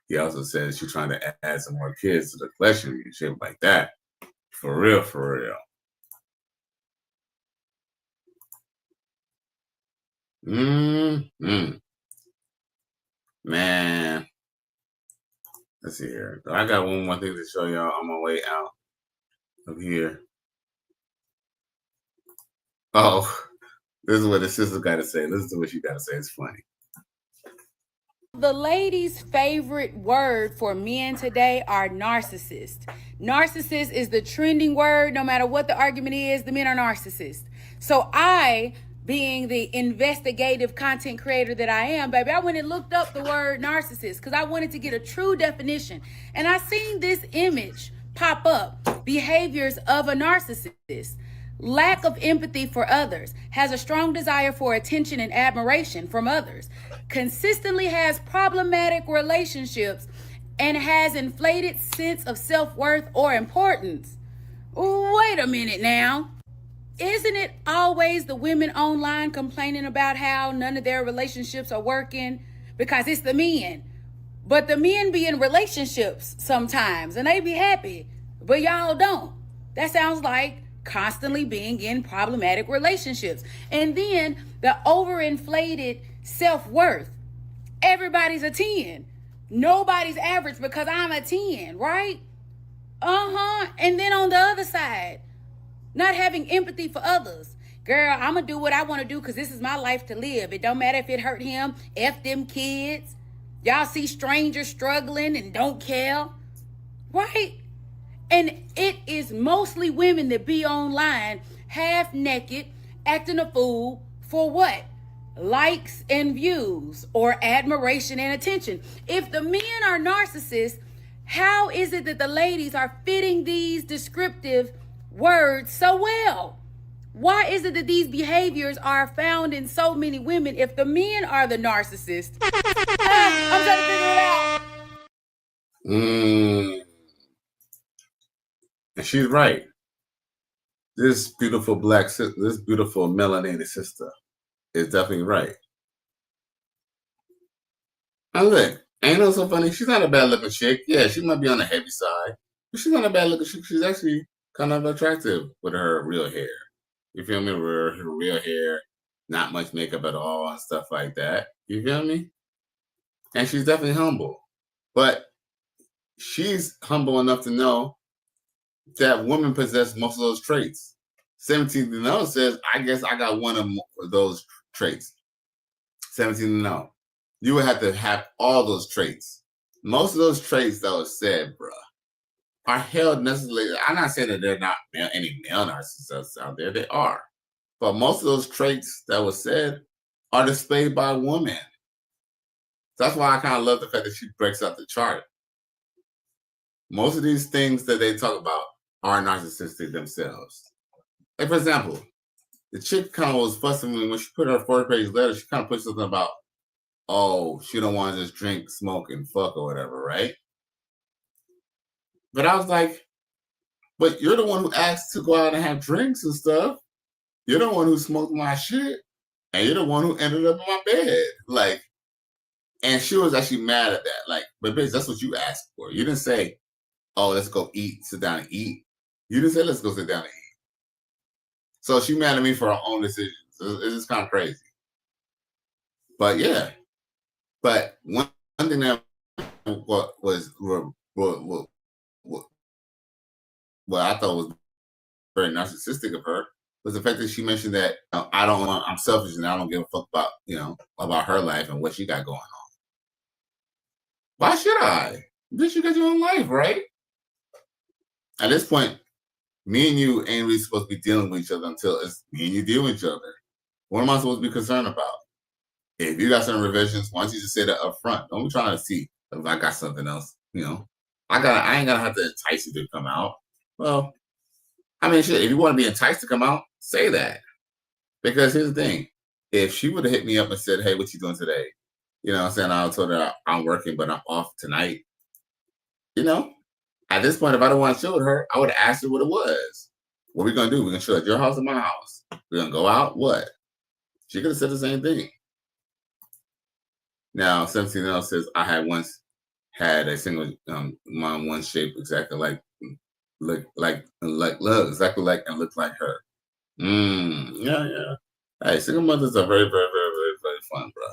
He also said she's trying to add some more kids to the collection and shit like that. For real, for real. Man, let's see here. I got one more thing to show y'all on my way out of here. Oh, this is what the sister got to say. Listen to what she got to say. It's funny. The ladies' favorite word for men today are narcissist. Narcissist is the trending word. No matter what the argument is, the men are narcissists. So I, being the investigative content creator that I am, baby, I went and looked up the word narcissist because I wanted to get a true definition. And I seen this image pop up, behaviors of a narcissist. Lack of empathy for others, has a strong desire for attention and admiration from others, consistently has problematic relationships, and has inflated sense of self-worth or importance. Wait a minute now. Isn't it always the women online complaining about how none of their relationships are working? Because it's the men. But the men be in relationships sometimes and they be happy, but y'all don't. That sounds like constantly being in problematic relationships. And then the overinflated self-worth. Everybody's a 10. Nobody's average because I'm a 10, right? And then on the other side, not having empathy for others. Girl, I'm going to do what I want to do because this is my life to live. It don't matter if it hurt him, F them kids. Y'all see strangers struggling and don't care, right? And it is mostly women that be online half naked, acting a fool for what? Likes and views or admiration and attention. If the men are narcissists, how is it that the ladies are fitting these descriptive words so well? Why is it that these behaviors are found in so many women if the men are the narcissists? I'm trying to figure it out. And she's right. This beautiful this beautiful melanated sister is definitely right. And look, ain't no so funny. She's not a bad looking chick. Yeah, she might be on the heavy side, but she's not a bad looking chick. She's actually kind of attractive with her real hair. You feel me? With her real hair, not much makeup at all and stuff like that. You feel me? And she's definitely humble. But she's humble enough to know that women possess most of those traits. 17 to 0 says, I guess I got one of those traits. 17 to 0. You would have to have all those traits. Most of those traits that was said, bruh, are held necessarily. I'm not saying that there are not any male narcissists out there. They are. But most of those traits that was said are displayed by women. That's why I kind of love the fact that she breaks out the chart. Most of these things that they talk about are narcissistic themselves. Like, for example, the chick kind of was fussing when she put her 4-page letter, she kind of put something about, oh, she don't want to just drink, smoke, and fuck or whatever, right? But I was like, but you're the one who asked to go out and have drinks and stuff. You're the one who smoked my shit. And you're the one who ended up in my bed. Like, and she was actually mad at that. Like, but bitch, that's what you asked for. You didn't say, oh, let's go eat, sit down and eat. You didn't say, let's go sit down and eat. So she mad at me for her own decisions. It's just kind of crazy. But yeah. But one thing that what I thought was very narcissistic of her was the fact that she mentioned that I'm selfish and I don't give a fuck about, about her life and what she got going on. Why should I? Bitch, you got your own life, right? At this point, me and you ain't really supposed to be dealing with each other until it's me and you deal with each other. What am I supposed to be concerned about? If you got some revisions, why don't you just say that up front? Don't be trying to see if I got something else, I ain't gonna have to entice you to come out. Well, I mean, shit, if you want to be enticed to come out, say that. Because here's the thing. If she would have hit me up and said, hey, what you doing today? You know what I'm saying? I told her I'm working, but I'm off tonight. At this point, if I don't want to chill with her, I would have asked her what it was. What are we going to do? We're going to chill at your house or my house. We're going to go out? What? She could have said the same thing. Now, 17 else says, I had once had a single mom, one shape exactly like, look exactly like and look like her. Yeah. Hey, single mothers are very, very, very, very, very fun, bro.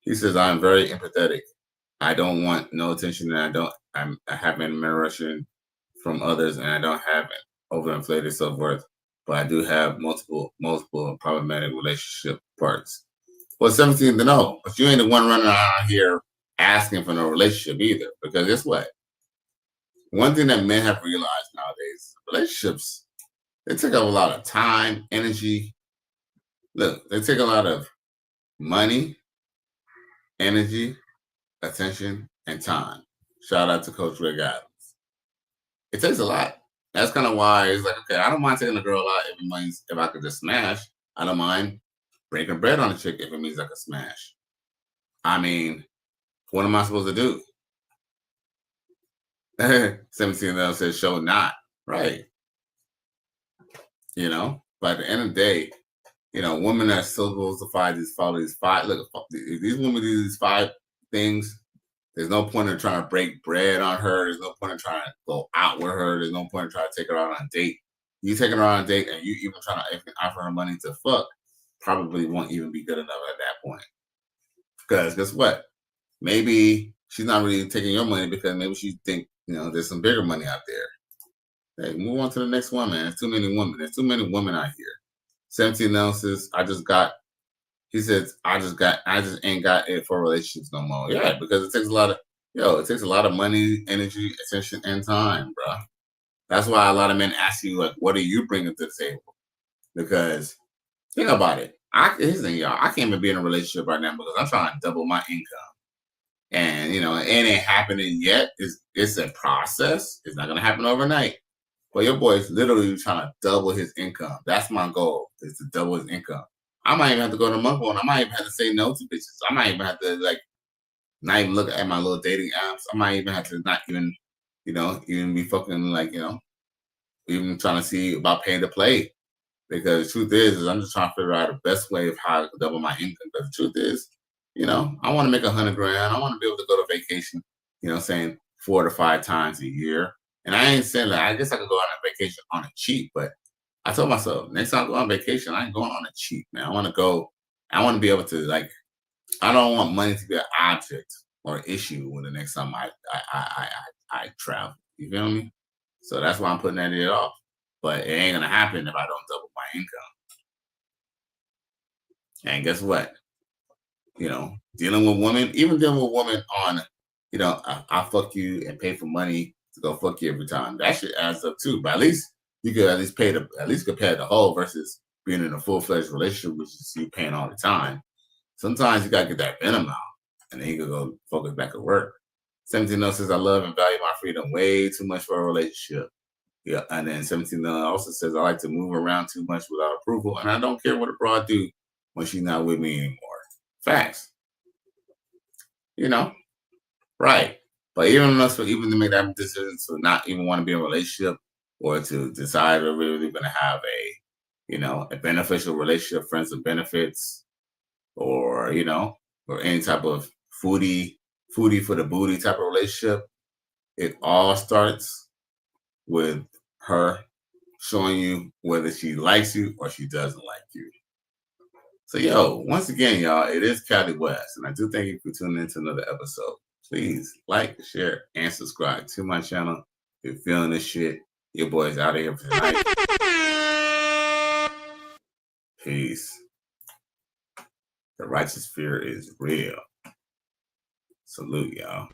He says, I'm very empathetic I don't want no attention, and I haven't admiration from others, and I don't have overinflated self-worth, but I do have multiple problematic relationship parts. Well, 17 to know, but you ain't the one running around here asking for no relationship either, because guess what? One thing that men have realized nowadays, relationships, they take up a lot of time, energy. Look, they take a lot of money, energy, attention, and time. Shout out to Coach Rick Adams. It takes a lot. That's kind of why it's like, okay, I don't mind taking a girl out if it means if I could just smash. I don't mind breaking bread on a chick if it means I could smash. I mean, what am I supposed to do? 17 says show not. Right. You know, but at the end of the day, you know, women are still supposed to follow these five. Look, if these women do these 5 things, there's no point in trying to break bread on her. There's no point in trying to go out with her. There's no point in trying to take her out on a date. You taking her on a date and you even trying to offer her money to fuck probably won't even be good enough at that point. Because guess what? Maybe she's not really taking your money because maybe she think, you know, there's some bigger money out there. Hey, move on to the next one, man. There's too many women. There's too many women out here. 17 ounces. He says, I just ain't got it for relationships no more. Yeah, because it takes a lot of money, energy, attention, and time, bro. That's why a lot of men ask you, like, what are you bringing to the table? Because think about it. Here's the thing, y'all. I can't even be in a relationship right now because I'm trying to double my income. And, you know, it ain't happening yet. It's a process. It's not going to happen overnight. But your boy is literally trying to double his income. That's my goal, is to double his income. I might even have to go to month one. I might even have to say no to bitches. I might even have to not even look at my little dating apps. I might even have to not even, even be fucking even trying to see about paying to play. Because the truth is I'm just trying to figure out the best way of how I can double my income. Because the truth is, I want to make $100 grand. I want to be able to go to vacation, 4 to 5 times a year. And I ain't saying I guess I could go on a vacation on a cheap, but I told myself, next time I go on vacation, I ain't going on a cheap, man. I want to be able to, I don't want money to be an object or issue when the next time I travel. You feel me? So that's why I'm putting that shit off. But it ain't gonna happen if I don't double my income. And guess what? Dealing with women on, I fuck you and pay for money to go fuck you every time. That shit adds up too. But at least you could compare the whole versus being in a full-fledged relationship, which is you paying all the time. Sometimes you gotta get that venom out, and then you can go focus back at work. 17 says, I love and value my freedom way too much for a relationship. Yeah, and then 17 also says, I like to move around too much without approval, and I don't care what a broad do when she's not with me anymore. Facts. Right. But even to make that decision to not even want to be in a relationship or to decide we're really going to have a beneficial relationship, friends with benefits, or any type of foodie for the booty type of relationship, it all starts with her showing you whether she likes you or she doesn't like you. So, once again, y'all, it is Cali West, and I do thank you for tuning in to another episode. Please like, share, and subscribe to my channel. If you're feeling this shit, your boy's out of here for tonight. Peace. The righteous fear is real. Salute, y'all.